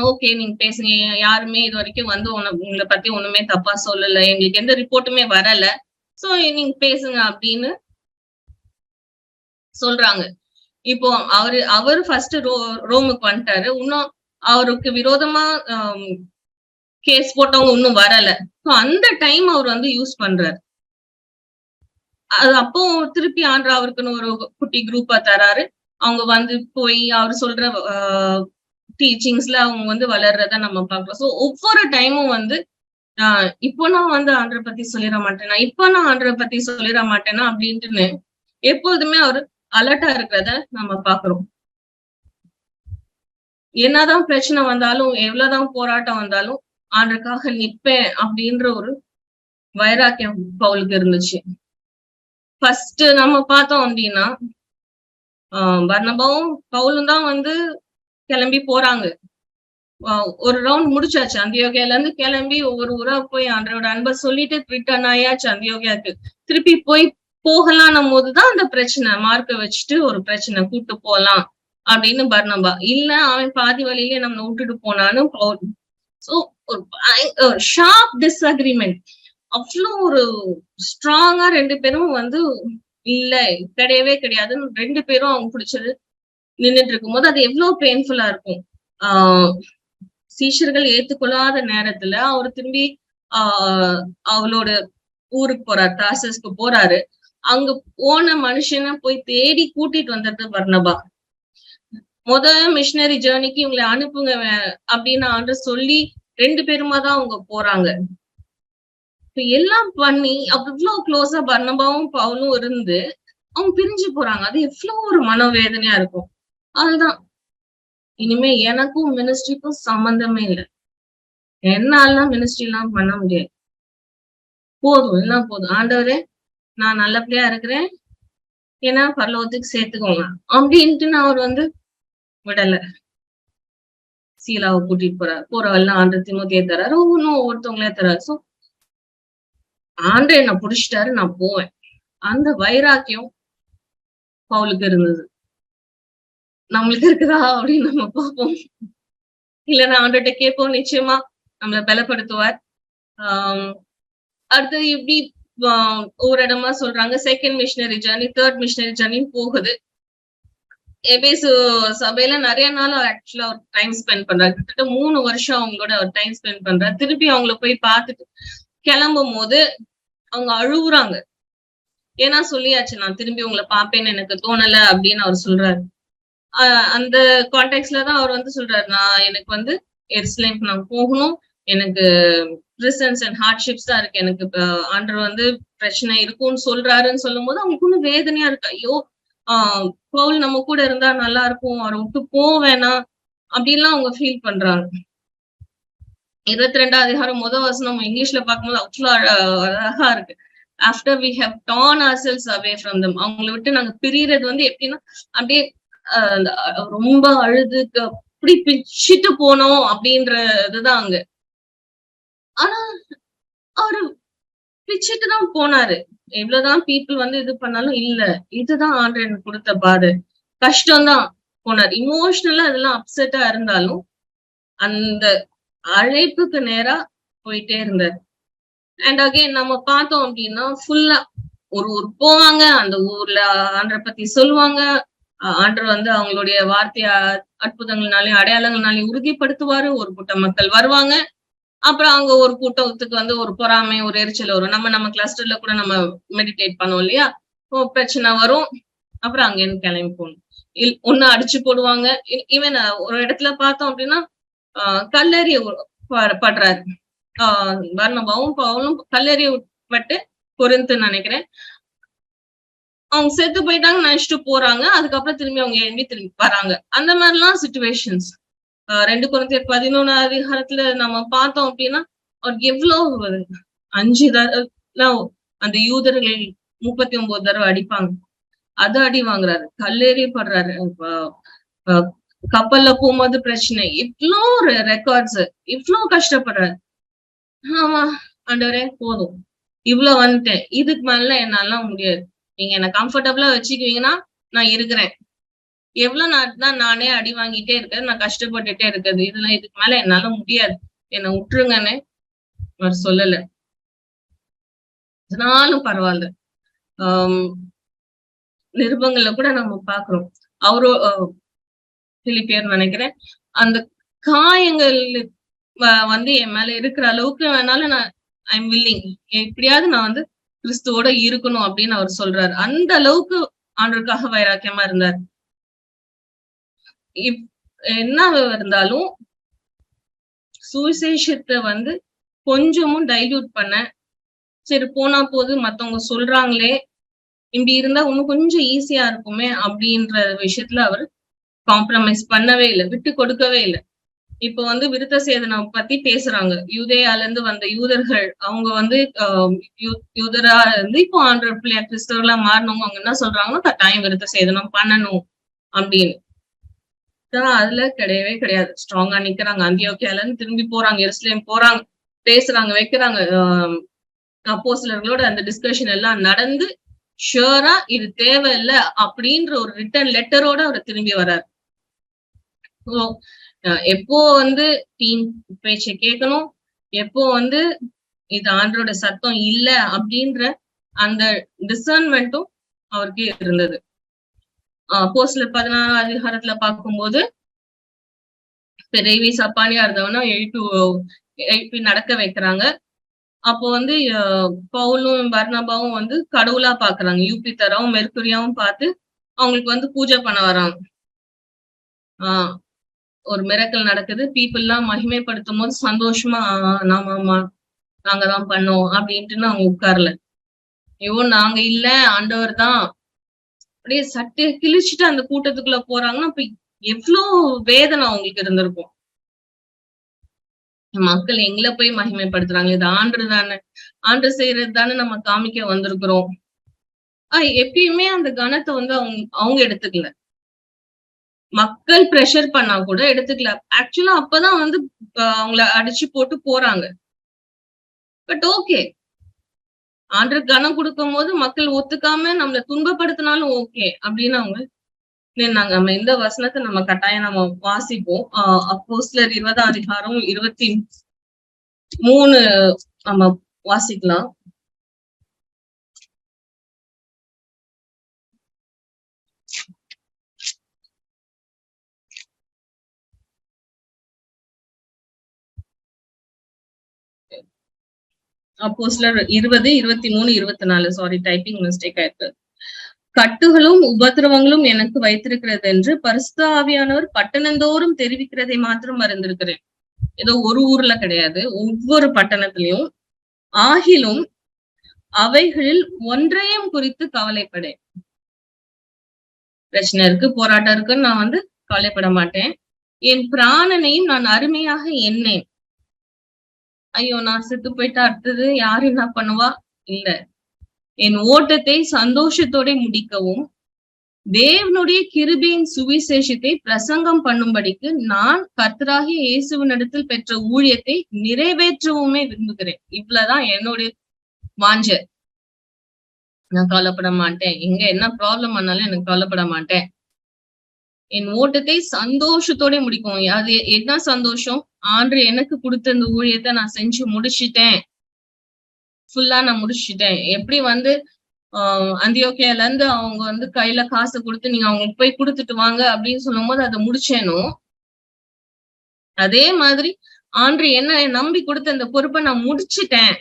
ஓகே நீங்க பேசுங்க, யாருமே இது வரைக்கும் வந்து உங்களை பத்தி ஒண்ணுமே தப்பா சொல்லல, எங்களுக்கு எந்த ரிப்போர்ட்டுமே வரல, சோ நீங்க பேசுங்க அப்படின்னு சொல்றாங்க. இப்போ அவரு ஃபர்ஸ்ட் ரோமுக்கு வந்துட்டாரு. இன்னும் அவருக்கு விரோதமா கேஸ் போட்டவங்க இன்னும் வரல. அந்த டைம் அவர் வந்து யூஸ் பண்றாரு. அது அப்போ திருப்பி ஆண்டவர் அவருக்குன்னு ஒரு குட்டி குரூப்பா தராரு. அவங்க வந்து போய் அவர் சொல்ற டீச்சிங்ஸ்ல அவங்க வந்து வளர்றத நம்ம பார்க்கலாம். சோ ஒவ்வொரு டைமும் வந்து இப்போ நான் வந்து ஆண்டரை பத்தி சொல்லிட மாட்டேனா, இப்ப நான் ஆண்டரை பத்தி சொல்லிட மாட்டேனா அப்படின்ட்டுன்னு எப்போதுமே அவரு அலர்ட்டா இருக்கிறத நம்ம பாக்குறோம். என்னதான் பிரச்சனை வந்தாலும், எவ்வளவுதான் போராட்டம் வந்தாலும் ஆண்டருக்காக நிற்பேன் அப்படின்ற ஒரு வைராக்கியம் பவுலுக்கு இருந்துச்சு. ஃபர்ஸ்ட் நம்ம பார்த்தோம் அப்படின்னா, பர்னபாவும் பவுலும் தான் வந்து கிளம்பி போறாங்க. ஒரு ரவுண்ட் முடிச்சாச்சு. அந்தியோகியால இருந்து கிளம்பி ஒவ்வொரு ஊரா போய் ஆண்டவரோட அன்பை சொல்லிட்டு ரிட்டர்ன் ஆயாச்சு அந்தியோகியாக்கு. திருப்பி போகலான்னும் போதுதான் அந்த பிரச்சனை. மார்க்க வச்சுட்டு ஒரு பிரச்சனை, கூட்டு போலாம் அப்படின்னு பர்னபா. இல்ல அவன் பாதி வழியிலே நம்ம விட்டுட்டு போனான்னு பவுல். சோ ஒரு ஷார்ப் டிஸ்அக்ரிமெண்ட். அவ்வளோ ஒரு ஸ்ட்ராங்கா 2 பேரும் வந்து இல்ல கிடையவே கிடையாதுன்னு 2 பேரும் அவங்க பிடிச்சது நின்னுட்டு இருக்கும்போது அது எவ்வளவு பெயின்ஃபுல்லா இருக்கும். சீஷர்கள் ஏத்துக்கொள்ளாத நேரத்துல அவர் திரும்பி அவளோட ஊருக்கு போறாரு, தார்சஸ்க்கு போறாரு. அங்க போன மனுஷனை போய் தேடி கூட்டிட்டு வந்தது பர்னபா. மிஷினரி ஜேர்னிக்கு இவங்களை அனுப்புங்க அப்படின்னு ஆண்டு சொல்லி 2 பேருமா தான் அவங்க போறாங்க. எல்லாம் பண்ணி அவ்வளவு க்ளோஸா பர்னபாவும் பவுலும் இருந்து அவங்க பிரிஞ்சு போறாங்க. அது எவ்வளவு ஒரு மனவேதனையா இருக்கும். அதுதான் இனிமே எனக்கும் மினிஸ்ட்ரிக்கும் சம்பந்தமே இல்லை. என்னாலாம் மினிஸ்ட்ரி எல்லாம் பண்ண முடியாது. போதும், எல்லாம் போதும். ஆண்டவரே நான் நல்லபடியா இருக்கிறேன், ஏன்னா பரலோகத்துக்கு சேர்த்துக்கோங்க அப்படின்ட்டு நான் அவர் வந்து விடல. சீலாவை கூட்டிட்டு போறவெல்லாம் ஆண்டு திமுத்தியை தராரு, ஒவ்வொன்னும் ஒவ்வொருத்தவங்களே தராரு. சோ ஆண்டு என்ன புடிச்சிட்டாரு, நான் போவேன். அந்த வைராக்கியம் பவுலுக்கு இருந்தது. நம்மளுக்கு இருக்குதா அப்படின்னு நம்ம பார்ப்போம். இல்லைன்னா ஆண்டுகிட்ட கேட்போம், நிச்சயமா நம்மளை பலப்படுத்துவார். அடுத்தது இப்படி ஒரு இடமா சொல்றாங்க second missionary journey, third missionary journey போகுது. எபேசு சபையில நிறைய நாள் ஆக்சுவலா அவர் டைம் ஸ்பெண்ட் பண்றாரு. கிட்டத்தட்ட 3 வருஷம் அவங்களோட அவர் டைம் ஸ்பெண்ட் பண்றாரு. திருப்பி அவங்கள போய் பார்த்துட்டு கிளம்பும் போது அவங்க அழுகுறாங்க. ஏன்னா சொல்லியாச்சு, நான் திரும்பி உங்களை பார்ப்பேன்னு எனக்கு தோணல அப்படின்னு அவர் சொல்றாரு. அந்த கான்டெக்ட்ல தான் அவர் வந்து சொல்றாரு, நான் எனக்கு வந்து எருசலேமுக்கு நான் போகணும், எனக்கு பிரிசன்ஸ் அண்ட் ஹார்ட்ஷிப்ஸ் தான் இருக்கு, எனக்கு ஆண்டவர் வந்து பிரச்சனை இருக்கும்னு சொல்றாருன்னு சொல்லும் போது அவங்களுக்கு இன்னும் வேதனையா இருக்கு. ஐயோ பவுல் நம்ம கூட இருந்தா நல்லா இருக்கும், அவரை விட்டு போவேனா அப்படின்லாம் அவங்க ஃபீல் பண்றாங்க. 22ஆம் அதிகாரம் வசனம் இங்கிலீஷ்ல பார்க்கும்போது அவ்வளவு அழகா இருக்கு. After we have torn ourselves away from them, அவங்களை விட்டு நாங்க பிரியறது வந்து எப்படின்னா அப்படியே ரொம்ப அழுது அப்படி பிச்சுட்டு போனோம் அப்படின்ற இதுதான் அங்க. ஆனா அவரு பிச்சுட்டு தான் போனாரு. எவ்வளவுதான் பீப்புள் வந்து இது பண்ணாலும் இல்ல, இதுதான் ஆண்டவர் எனக்கு கொடுத்த பாதை. கஷ்டம்தான் போனார். இமோஷனலா அதெல்லாம் அப்செட்டா இருந்தாலும் அந்த அழைப்புக்கு நேரா போயிட்டே இருந்தார். அண்ட் அகைன் நம்ம பார்த்தோம் அப்படின்னா ஃபுல்லா ஒரு ஊர் போவாங்க, அந்த ஊர்ல ஆண்டரை பத்தி சொல்லுவாங்க. ஆண்டவர் வந்து அவங்களுடைய வார்த்தைய அற்புதங்கள்னாலையும் அடையாளங்கள்னாலையும் உறுதிப்படுத்துவாரு. ஒரு கூட்டம் மக்கள் வருவாங்க. அப்புறம் அவங்க ஒரு கூட்டத்துக்கு வந்து ஒரு பொறாமை, ஒரு எரிச்சல் வரும். நம்ம கிளஸ்டர்ல கூட நம்ம மெடிடேட் பண்ணுவோம் இல்லையா? பிரச்சனை வரும். அப்புறம் அங்க இருந்து கிளம்பி போகணும். ஒண்ணு அடிச்சு போடுவாங்க. ஈவன் ஒரு இடத்துல பார்த்தோம் அப்படின்னா கல்லெறிய படுறாரு. பர்னபாவும் பவுலும் கல்லெறிய பட்டு கொரிந்துன்னு நினைக்கிறேன். அவங்க செத்து போயிட்டாங்க, நினைச்சிட்டு போறாங்க. அதுக்கப்புறம் திரும்பி அவங்க எழும்பி திரும்பி வராங்க. அந்த மாதிரிலாம் சிச்சுவேஷன்ஸ் 2 கொரிந்தியர் 11 அதிகாரத்துல நம்ம பார்த்தோம் அப்படின்னா அவருக்கு எவ்வளவு 5 தடவை அந்த யூதர்கள் 39 தடவை அடிப்பாங்க. அது அடி வாங்குறாரு, கல்லெறியப்படுறாரு, கப்பல்ல போகும்போது பிரச்சனை, இவ்வளோ ரெக்கார்ட்ஸ், இவ்வளவு கஷ்டப்படுறாரு. ஆமா ஆண்டவரே போதும், இவ்வளவு வந்துட்டேன், இதுக்கு மேல என்னால முடியாது, நீங்க என்ன கம்ஃபர்டபுளா வச்சுக்குவீங்கன்னா நான் இருக்கிறேன். எவ்வளவு நாள் நானே அடி வாங்கிட்டே இருக்கேன், நான் கஷ்டப்பட்டுட்டே இருக்குது, இதுக்கு மேல என்னால முடியாது, என்னை விட்டுருங்கன்னு அவர் சொல்லல. இதனாலும் பரவாயில்ல. நிருபங்கள்ல கூட நம்ம பாக்குறோம், அவரோ பிலிப்பியர் நினைக்கிறேன், அந்த காயங்கள் வந்து என் மேல இருக்கிற அளவுக்கு வேணாலும் நான் ஐம் வில்லிங், எப்படியாவது நான் வந்து கிறிஸ்துவோட இருக்கணும் அப்படின்னு அவர் சொல்றாரு. அந்த அளவுக்கு ஆண்டவருக்காக வைராக்கியமா இருந்தார். என்ன இருந்தாலும் சுவிசேஷத்தை வந்து கொஞ்சமும் டைல்யூட் பண்ண, சரி போனா போது மத்தவங்க சொல்றாங்களே இப்படி இருந்தா இன்னும் கொஞ்சம் ஈஸியா இருக்குமே அப்படின்ற விஷயத்துல அவர் காம்ப்ரமைஸ் பண்ணவே இல்லை, விட்டு கொடுக்கவே இல்லை. இப்ப வந்து விருத்த சேதனம் பத்தி பேசுறாங்க. யூதேயால இருந்து வந்த யூதர்கள், அவங்க வந்து யூதரா இருந்து இப்போ ஆண்டவர் பிள்ளையா கிறிஸ்தவர்களா மாறினவங்க அவங்க என்ன சொல்றாங்கன்னா கட்டாயம் விருத்த சேதனம் பண்ணணும் அப்படின்னு. அதுல கிடையவே கிடையாது. ஸ்ட்ராங்கா நிக்கிறாங்க. அந்தியோக்கியாலன்னு திரும்பி போறாங்க, எருசலேம் போறாங்க, பேசுறாங்க, வைக்கிறாங்க. அப்போஸ்தலர்களோட அந்த டிஸ்கஷன் எல்லாம் நடந்து ஷூரா இது தேவையில்ல அப்படின்ற ஒரு ரிட்டன் லெட்டரோட அவர் திரும்பி வர்றாரு. எப்போ வந்து டீம் பேச்ச கேட்கணும், எப்போ வந்து இது ஆண்டரோட சத்தம் இல்ல அப்படின்ற அந்த டிசர்ன்மெண்ட்டும் அவருக்கு இருந்தது. அப்போஸ்தலர் 16 அதிகாரத்துல பார்க்கும்போது பெரிய சப்பானியா இருந்தவனா எழுப்பி நடக்க வைக்கிறாங்க. அப்போ வந்து பவுலும் பர்னபாவும் வந்து கடவுளா பாக்குறாங்க. யூபிட்டராவும் மெர்க்குரியாவும் பார்த்து அவங்களுக்கு வந்து பூஜை பண்ண வராங்க. ஒரு மிரக்கல் நடக்குது. பீப்புள் எல்லாம் மகிமைப்படுத்தும் போது சந்தோஷமா ஆமா நாங்க தான் பண்ணோம் அப்படின்ட்டு அவங்க உட்கார்ல. ஐயோ நாங்க இல்ல, ஆண்டவர் தான். அப்படியே சட்டை கிழிச்சிட்டு அந்த கூட்டத்துக்குள்ள போறாங்கன்னா அப்ப எவ்வளவு வேதனை அவங்களுக்கு இருந்திருக்கும். மக்கள் எங்களை போய் மகிமைப்படுத்துறாங்க, இது ஆண்டு தானே, ஆண்டு செய்யறது தானே நம்ம காமிக்க வந்திருக்கிறோம். எப்பயுமே அந்த கணத்தை வந்து அவங்க எடுத்துக்கல. மக்கள் பிரஷர் பண்ணா கூட எடுத்துக்கல. ஆக்சுவலா அப்பதான் வந்து அவங்கள அடிச்சு போட்டு போறாங்க. பட் ஓகே, ஆண்டு கனம் கொடுக்கும் போது மக்கள் ஒத்துக்காம நம்மள துன்பப்படுத்தினாலும் ஓகே அப்படின்னு அவங்க நின்னாங்க. நம்ம இந்த வசனத்தை நம்ம கட்டாயம் நம்ம வாசிப்போம். அப்போஸ்தலர் 20 அதிகாரம் 23 நம்ம வாசிக்கலாம். அப்போஸ்தலர் 20, 23, 24. சாரி, டைப்பிங் மிஸ்டேக் ஆயிருக்கு. கட்டுகளும் உபத்திரவங்களும் எனக்கு வைத்திருக்கிறது என்று பரிசுத்த ஆவியானவர் பட்டணந்தோறும் தெரிவிக்கிறதை மாத்திரம் அறிந்திருக்கிறேன். ஏதோ ஒரு ஊர்ல கிடையாது, ஒவ்வொரு பட்டணத்திலையும். ஆகிலும் அவைகளில் ஒன்றையும் குறித்து கவலைப்படேன். பிரச்சனை இருக்கு, போராட்டம் இருக்குன்னு நான் வந்து கவலைப்பட மாட்டேன். என் பிராணனையும் நான் அருமையாக எண்ணேன். ஐயோ நான் செத்து போயிட்டா அடுத்தது யாரு என்ன பண்ணுவா? இல்ல, என் ஓட்டத்தை சந்தோஷத்தோட முடிக்கவும் தேவனுடைய கிருபையின் சுவிசேஷத்தை பிரசங்கம் பண்ணும்படிக்கு நான் கர்த்தராகிய இயேசுவினிடத்தில் பெற்ற ஊழியத்தை நிறைவேற்றவுமே விரும்புகிறேன். இவ்வளவுதான் என்னுடைய வாஞ்ச. நான் கவலைப்பட மாட்டேன். எங்க என்ன ப்ராப்ளம் ஆனாலும் எனக்கு கவலைப்பட மாட்டேன். என் ஓட்டத்தை சந்தோஷத்தோட முடிக்கும். அது என்ன சந்தோஷம்? ஆண்டு எனக்கு கொடுத்த இந்த ஊழியத்தை நான் செஞ்சு முடிச்சுட்டேன். ஃபுல்லா நான் முடிச்சுட்டேன். எப்படி வந்து அந்தியோக்கியால இருந்து அவங்க வந்து கையில காசு கொடுத்து நீங்க அவங்களுக்கு போய் கொடுத்துட்டு வாங்க அப்படின்னு சொல்லும் போது அதை முடிச்சேனோ, அதே மாதிரி ஆண்டு என்ன நம்பி கொடுத்த இந்த பொறுப்பை நான் முடிச்சுட்டேன்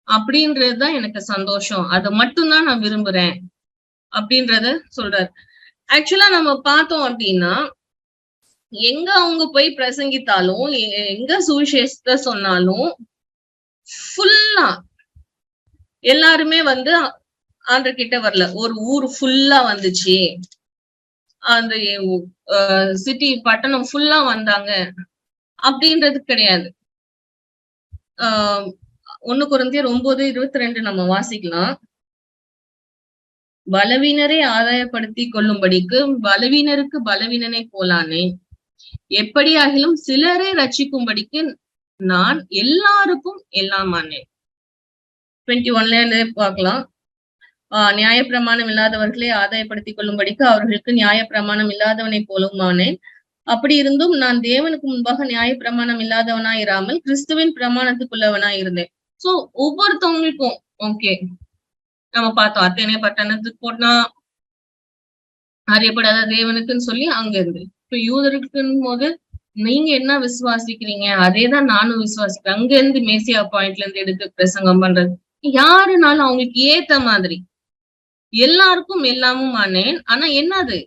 அப்படின்றதுதான் எனக்கு சந்தோஷம். அதை மட்டும்தான் நான் விரும்புறேன் அப்படின்றத சொல்றாரு. ஆக்சுவலா நம்ம பார்த்தோம் அப்படின்னா, எங்க அவங்க போய் பிரசங்கித்தாலும், எங்க சுவிசேஷத்தை சொன்னாலும் ஃபுல்லா எல்லாருமே வந்து ஆண்டு கிட்ட வரல. ஒரு ஊர் ஃபுல்லா வந்துச்சு, அந்த சிட்டி பட்டணம் ஃபுல்லா வந்தாங்க அப்படின்றது கிடையாது. 1 கொரிந்தியர் 9:22 நம்ம வாசிக்கலாம். பலவீனரை ஆதாயப்படுத்தி கொள்ளும்படிக்கு பலவீனருக்கு பலவீனனை போலானேன். எப்படியாகிலும் சிலரை ரட்சிக்கும்படிக்கு நான் எல்லாருக்கும் எல்லாமானேன். 21 பார்க்கலாம். நியாயப்பிரமாணம் இல்லாதவர்களை ஆதாயப்படுத்திக் கொள்ளும்படிக்கு அவர்களுக்கு நியாயப்பிரமாணம் இல்லாதவனை போலுமானேன். அப்படி இருந்தும் நான் தேவனுக்கு முன்பாக நியாயப்பிரமாணம் இல்லாதவனாய் இராமல் கிறிஸ்துவின் பிரமாணத்துக்குள்ளவனாய் இருந்தேன். சோ ஒவ்வொருத்தவங்களுக்கும் ஓகே, நம்ம பார்த்தோம் அத்தனை பட்டணத்துக்கு போனா அறியப்படாத தேவனுக்குன்னு சொல்லி அங்க இருந்து இப்ப யூதருக்குன்னு போது நீங்க என்ன விசுவாசிக்கிறீங்க அதேதான் நானும் விசுவாசிக்கிறேன். அங்க இருந்து மேசியா பாயிண்ட்ல இருந்து எடுத்து பிரசங்கம் பண்றது யாருனாலும் அவங்களுக்கு ஏத்த மாதிரி எல்லாருக்கும் எல்லாமும் ஆனேன். ஆனா என்னது,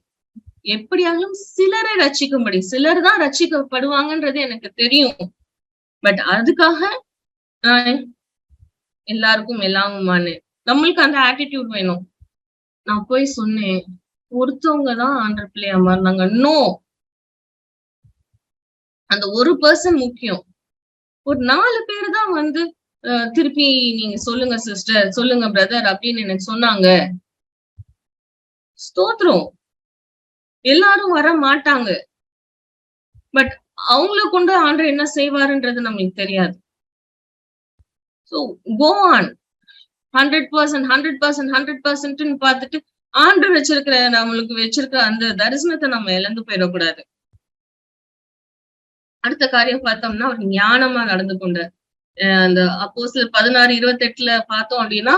எப்படியாலும் சிலரை ரட்சிக்கும்படி, சிலர் தான் ரட்சிக்கப்படுவாங்கன்றது எனக்கு தெரியும். பட் அதுக்காக நான் எல்லாருக்கும் எல்லாமும் ஆனேன். நம்மளுக்கு அந்த ஆட்டிடியூட் வேணும். நான் போய் சொன்னேன், ஒருத்தவங்கதான் ஆண்டவர் பிள்ளையா மாறினாங்க. நோ, அந்த ஒரு பர்சன் முக்கியம். ஒரு 4 பேர் தான் வந்து திருப்பி நீங்க சொல்லுங்க சிஸ்டர், சொல்லுங்க பிரதர் அப்படின்னு எனக்கு சொன்னாங்க. ஸ்தோத்திரம். எல்லாரும் வர மாட்டாங்க. பட் அவங்கள கொண்டு ஆண்டவர் என்ன செய்வாருன்றது நம்மளுக்கு தெரியாது. சோ கோ ஆன் 100%, 100%, 100%ன்னு பார்த்துட்டு ஆண்டவர் வச்சிருக்கிற நம்மளுக்கு வச்சிருக்கிற அந்த தரிசனத்தை நம்ம இழந்து போயிடக்கூடாது. அடுத்த காரியம் பார்த்தோம்னா அவர் ஞானமா நடந்து கொண்டார். அந்த அப்போஸ்தலர் 16:28 பார்த்தோம் அப்படின்னா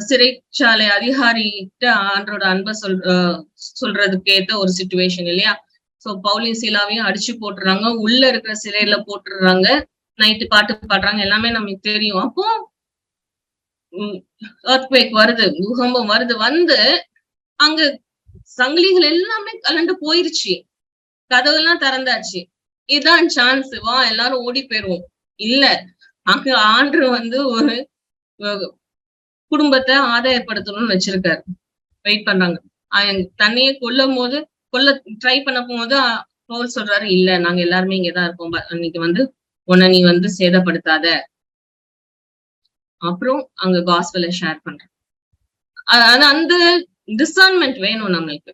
சிறைச்சாலை அதிகாரிகிட்ட ஆண்டரோட அன்பை சொல்றதுக்கு ஏத்த ஒரு சிச்சுவேஷன் இல்லையா? சோ பவுலையும் சீலாவையும் அடிச்சு போட்டுறாங்க, உள்ள இருக்கிற சிறையில போட்டுடுறாங்க, நைட்டு பாட்டு பாடுறாங்க, எல்லாமே நமக்கு தெரியும். அப்போ எர்த்குவேக் வருது, பூகம்பம் வருது, வந்து அங்க சங்கிலிகள் எல்லாமே கலண்டு போயிருச்சு, கதவெல்லாம் திறந்தாச்சு. இதுதான் சான்ஸ், வா எல்லாரும் ஓடி போயிருவோம். இல்ல, அங்க ஆண்டவர் வந்து ஒரு குடும்பத்தை ஆதாயப்படுத்தணும்னு வச்சிருக்காரு. வெயிட் பண்றாங்க. தன்னையே கொல்ல ட்ரை பண்ண போகும்போது பவுல் சொல்றாரு, இல்ல நாங்க எல்லாருமே இங்கதான் இருக்கோம், அன்னைக்கு வந்து உன்னை நீ வந்து சேதப்படுத்தாத. அப்புறம் அங்க காஸ்பலை ஷேர் பண்றேன். அந்த டிசர்ன்மெண்ட் வேணும் நம்மளுக்கு.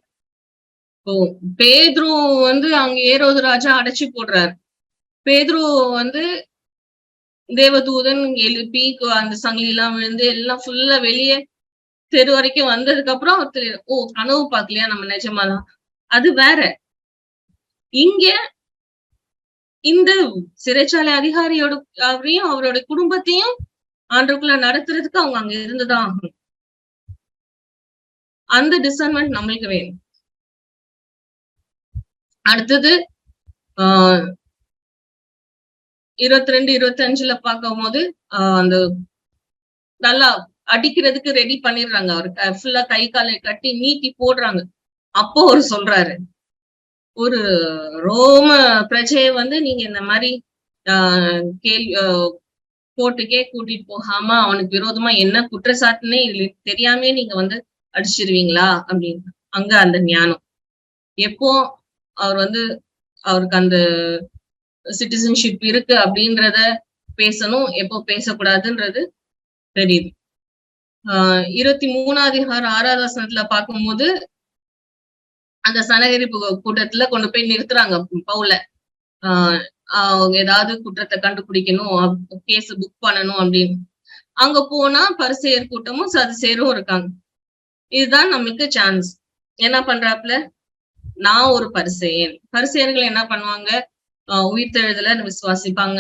இப்போ பேதுரு வந்து அங்க ஏரோது ராஜா அடைச்சு போடுறாரு. பேதுரு வந்து தேவதூதன் எழுப்பி அந்த சங்கிலி எல்லாம் விழுந்து எல்லாம் ஃபுல்லா வெளியே தெரு வரைக்கும் வந்ததுக்கு அப்புறம் அவர் தெரியும், ஓ கனவு பார்க்கலையா நம்ம நிஜமாதான். அது வேற. இங்க இந்த சிறைச்சாலை அதிகாரியோட அவரையும் அவரோட குடும்பத்தையும் ஆண்டவருக்குள்ள நடத்துறதுக்கு அவங்க அங்க இருந்துதான் ஆகணும். அந்த டிசர்ன்மெண்ட் நம்மளுக்கு வேணும். அடுத்தது 22, 25 பார்க்கும் போது அந்த நல்லா அடிக்கிறதுக்கு ரெடி பண்ணிடுறாங்க. அவரு ஃபுல்லா கை காலை கட்டி நீட்டி போடுறாங்க. அப்போ அவர் சொல்றாரு, ஒரு ரோம பிரஜையை வந்து நீங்க இந்த மாதிரி கோர்ட்டுக்கே கூட்டிட்டு போகாம அவனுக்கு விரோதமா என்ன குற்றச்சாட்டுன்னே தெரியாமே நீங்க வந்து அடிச்சிருவீங்களா அப்படின்னு. அங்க அந்த ஞானம் எப்போ அவர் வந்து அவருக்கு அந்த சிட்டிசன்ஷிப் இருக்கு அப்படின்றத பேசணும், எப்போ பேசக்கூடாதுன்றது தெரியுது. 23வது அதிகாரம் 6வது வசனத்துல பார்க்கும்போது அந்த சனகரிப்பு கூட்டத்துல கொண்டு போய் நிறுத்துறாங்க பவுல. அவங்க ஏதாவது குற்றத்தை கண்டுபிடிக்கணும், கேஸ் புக் பண்ணணும் அப்படின்னு. அங்க போனா பரிசேயர் கூட்டமும் சதுசேயரும் இருக்காங்க. இதுதான் நமக்கு சான்ஸ். என்ன பண்றாப்புல, நான் ஒரு பரிசேயர்கள் என்ன பண்ணுவாங்க, உயிர்த்தெழுதல விசுவாசிப்பாங்க,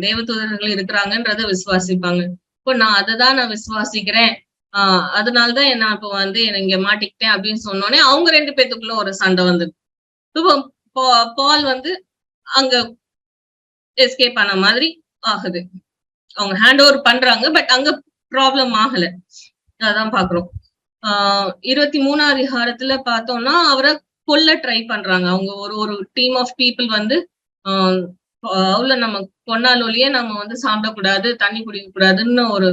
தேவதூதர்கள் இருக்கிறாங்கன்றத விசுவாசிப்பாங்க. இப்போ நான் அதைதான் நான் விசுவாசிக்கிறேன், அதனாலதான் நான் இப்ப வந்து இங்க மாட்டிக்கிட்டேன் அப்படின்னு சொன்னோடனே அவங்க 2 பேத்துக்குள்ள ஒரு சண்டை வந்தது. இப்போ பால் வந்து அங்க எஸ்கேப் ஆன மாதிரி ஆகுது. அவங்க ஹேண்ட் ஓவர் பண்றாங்க, பட் அங்க ப்ராப்ளம் ஆகல. அதான் பாக்குறோம். 23வது அதிகாரத்துல பார்த்தோம்னா அவரை கொல்ல ட்ரை பண்றாங்க. அவங்க ஒரு டீம் ஆஃப் பீப்புள் வந்து அவ்வளவு நம்ம கொன்னாலொழியே நம்ம வந்து சாப்பிடக்கூடாது, தண்ணி குடிக்க கூடாதுன்னு ஒரு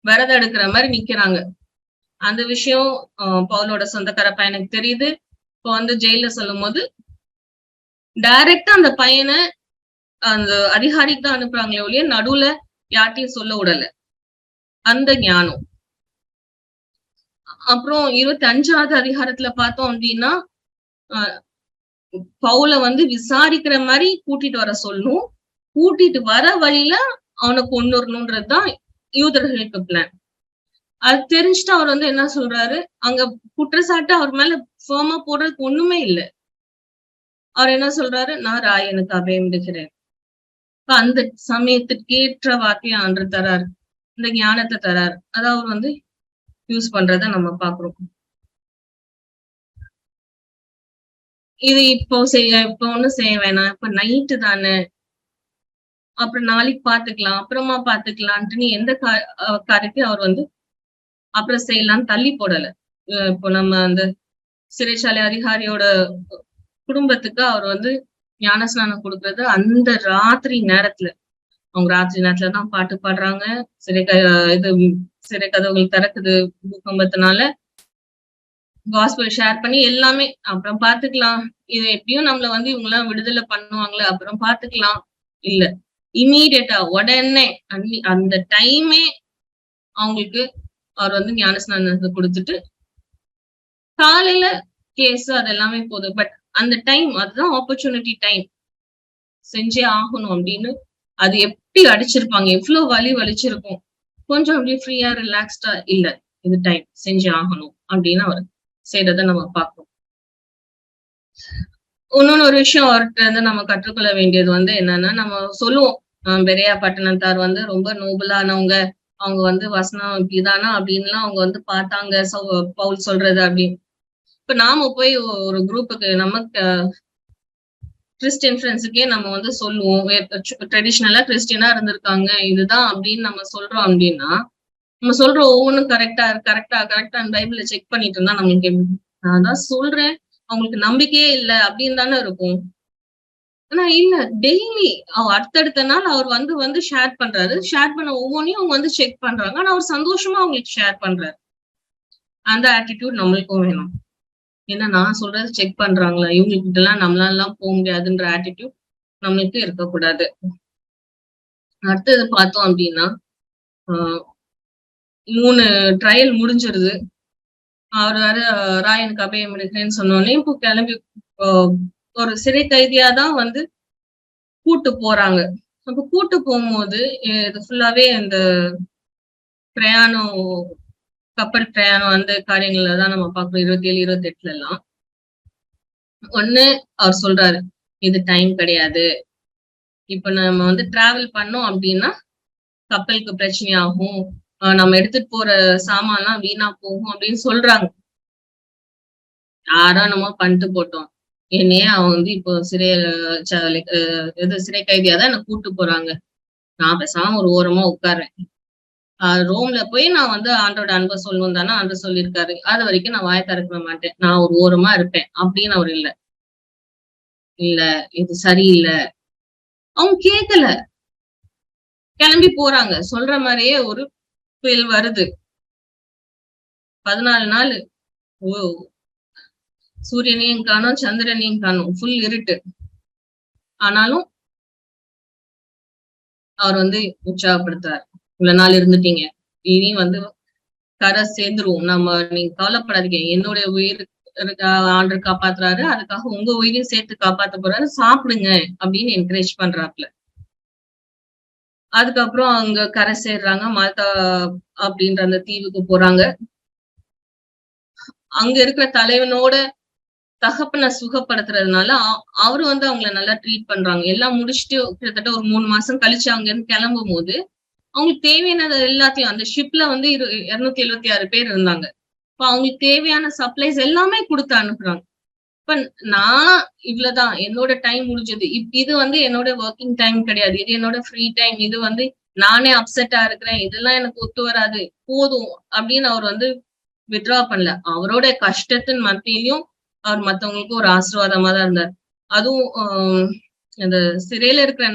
விரதம் எடுக்கிற மாதிரி நிக்கிறாங்க. அந்த விஷயம் பவுலோட சொந்தக்கார பையனுக்கு தெரியுது. இப்போ வந்து ஜெயில சொல்லும் போது டைரக்டா அந்த பையனை அந்த அதிகாரிக்கு தான் அனுப்புறாங்களே ஒழிய நடுவுல யார்ட்டையும் சொல்ல விடல. அந்த ஞானம். அப்புறம் 25வது அதிகாரத்துல பார்த்தோம் அப்படின்னா பவுல வந்து விசாரிக்கிற மாதிரி கூட்டிட்டு வர சொல்லணும். கூட்டிட்டு வர வழியில அவனை கொண்டுறணும்ன்றதுதான் யூதர்களுக்கு பிளான். அது தெரிஞ்சுட்டு அவர் வந்து என்ன சொல்றாரு, அங்க குற்றச்சாட்டு அவர் மேல ஃபேமா போடுறதுக்கு ஒண்ணுமே இல்லை. அவர் என்ன சொல்றாரு, நான் ராயனுக்கு அபயமிடுகிறேன். அந்த சமயத்துக்கு ஏற்ற வார்த்தையை ஆண்டு தராரு, இந்த ஞானத்தை தராரு. அதை அவர் வந்து யூஸ் பண்றத நம்ம பாக்குறோம். இது இப்போ ஒண்ணும் செய்ய வேணாம், இப்ப நைட்டு தானே, அப்புறம் நாளைக்கு பாத்துக்கலாம், அப்புறமா பாத்துக்கலான்ட்டு எந்த காரியத்தையும் அவர் வந்து அப்புறம் செய்யலாம்னு தள்ளி போடல. இப்போ நம்ம அந்த சிறைச்சாலை அதிகாரியோட குடும்பத்துக்கு அவர் வந்து ஞானஸ்நானம் கொடுக்கறது அந்த ராத்திரி நேரத்துல. அவங்க ராத்திரி நேரத்துலதான் பாட்டு பாடுறாங்க, சிறை கதவுகள் திறக்குது பூகம்பத்தினால. காஸ்பல் ஷேர் பண்ணி எல்லாமே அப்புறம் பாத்துக்கலாம், இது எப்படியும் நம்மள வந்து இவங்க எல்லாம் விடுதலை பண்ணுவாங்களே, அப்புறம் பாத்துக்கலாம். இல்ல, இமீடியட்டா உடனே அந்த டைமே அவங்களுக்கு அவர் வந்து ஞானஸ்நானத்தை கொடுத்துட்டு காலையில கேஸ் அது எல்லாமே போதும். பட் அந்த டைம் அதுதான் ஆப்பர்ச்சுனிட்டி டைம், செஞ்சே ஆகணும் அப்படின்னு அது எப்படி அடிச்சிருப்பாங்க, எவ்வளவு வலி வலிச்சிருக்கும். கொஞ்சம் அப்படியே ஃப்ரீயா ரிலாக்ஸ்டா இல்ல, இது டைம் செஞ்சு ஆகணும் அப்படின்னு அவர் செய்யறத நம்ம பார்ப்போம். இன்னொன்னு ஒரு விஷயம் அவர்கிட்ட இருந்து நம்ம கற்றுக்கொள்ள வேண்டியது வந்து என்னன்னா, நம்ம சொல்லுவோம் பெரியா பட்டணத்தார் வந்து ரொம்ப நோபலானவங்க, அவங்க வந்து வசனம் இப்படிதானா அப்படின்லாம் அவங்க வந்து பார்த்தாங்க பவுல் சொல்றது அப்படின்னு. இப்ப நாம போய் ஒரு குரூப்புக்கு நமக்கு கிறிஸ்டியன் ஃப்ரெண்ட்ஸுக்கே நம்ம வந்து சொல்லுவோம், ட்ரெடிஷ்னலா கிறிஸ்டியனா இருந்திருக்காங்க இதுதான் அப்படின்னு நம்ம சொல்றோம் அப்படின்னா, நம்ம சொல்ற ஒவ்வொன்றும் கரெக்டா பைபிள்ல செக் பண்ணிட்டு இருந்தா நமக்கு நான் தான் சொல்றேன் அவங்களுக்கு நம்பிக்கையே இல்லை அப்படின்னு தானே இருக்கும். ஆனா இல்ல, டெய்லி அடுத்தடுத்த நாள் அவர் வந்து வந்து ஷேர் பண்றாரு. ஷேர் பண்ண ஒவ்வொன்றையும் அவங்க வந்து செக் பண்றாங்க. ஆனா அவர் சந்தோஷமா அவங்களுக்கு ஷேர் பண்றாரு. அந்த ஆட்டிடியூட் நம்மளுக்கும் வேணும். ஏன்னா நான் சொல்றது செக் பண்றாங்களா, இவங்க கிட்ட எல்லாம் நம்மளால போக முடியாதுன்ற ஆட்டிடியூட் நம்மளுக்கு இருக்கக்கூடாது. அடுத்தது பார்த்தோம் அப்படின்னா 3 ட்ரையல் முடிஞ்சிருது. அவர் வேற ராயனுக்கு அபயம் எடுக்கிறேன்னு சொன்னோடனே இப்போ கிளம்பி ஒரு சிறை கைதியா தான் வந்து கூட்டு போறாங்க. அப்ப கூட்டு போகும்போது இது ஃபுல்லாவே இந்த பிரயாணம், கப்பல் பிரயாணம் அந்த காரியங்கள்ல தான் நம்ம பார்க்கிறோம் 27, 28 எல்லாம். ஒண்ணு அவர் சொல்றாரு, இது டைம் கிடையாது. இப்ப நம்ம வந்து டிராவல் பண்ணோம் அப்படின்னா கப்பலுக்கு பிரச்சனை ஆகும், நம்ம எடுத்துட்டு போற சாமான்லாம் வீணா போகும் அப்படின்னு சொல்றாங்க. யாரோ நம்ம பண்ணிட்டு போட்டோம். என்னையே அவங்க வந்து இப்போ சிறை கைதியா தான் என்ன கூட்டு போறாங்க. நான் பேசாம ஒரு ஓரமா உட்கார்றேன். ரோம்ல போய் நான் வந்து ஆண்டோட அன்பை சொல்லணும் தானே ஆண்டு சொல்லியிருக்காரு. அது வரைக்கும் நான் வாயை திறக்க மாட்டேன், நான் ஒரு ஓரமா இருப்பேன் அப்படின்னு அவர் இல்ல. இல்ல இது சரியில்லை, அவங்க கேட்கல, கிளம்பி போறாங்க. சொல்ற மாதிரியே ஒரு புயல் வருது. 14 நாள் சூரியனையும் காணும், சந்திரனையும் காணும், ஃபுல் இருட்டு. ஆனாலும் அவர் வந்து உற்சாகப்படுத்துறாரு, இவ்வளவு நாள் இருந்துட்டீங்க, இனி வந்து கரை சேர்ந்துருவோம், நம்ம நீங்க கவலைப்படாதீங்க, என்னுடைய உயிர் ஆண்டு காப்பாத்துறாரு, அதுக்காக உங்க உயிரையும் சேர்த்து காப்பாத்த போறாரு, சாப்பிடுங்க அப்படின்னு என்கரேஜ் பண்றாப்ல. அதுக்கப்புறம் அங்க கரை சேர்றாங்க, மால்தா அப்படின்ற அந்த தீவுக்கு போறாங்க. அங்க இருக்கிற தலைவனோட தகப்பனை சுகப்படுத்துறதுனால அவரு வந்து அவங்கள நல்லா ட்ரீட் பண்றாங்க. எல்லாம் முடிச்சுட்டு கிட்டத்தட்ட ஒரு 3 மாசம் கழிச்சு அங்க இருந்து கிளம்பும் போது அவங்களுக்கு தேவையானது எல்லாத்தையும், அந்த ஷிப்ல வந்து 276 பேர் இருந்தாங்க. இப்ப அவங்களுக்கு தேவையான சப்ளைஸ் எல்லாமே கொடுத்து அனுப்புறாங்க. இப்ப நான் இவ்வளவுதான் என்னோட டைம் முடிஞ்சது. இது வந்து என்னோட ஒர்க்கிங் டைம் கிடையாது, இது என்னோட ஃப்ரீ டைம், இது வந்து நானே அப்செட்டா இருக்கிறேன், இதெல்லாம் எனக்கு ஒத்து வராது, போதும் அப்படின்னு அவர் வந்து வித்ட்ரா பண்ணல. அவரோட கஷ்டத்தின் மத்தியிலும் அவர் மத்தவங்களுக்கு ஒரு ஆசீர்வாதமா தான் இருந்தார். அதுவும் அந்த சிறையில இருக்கிற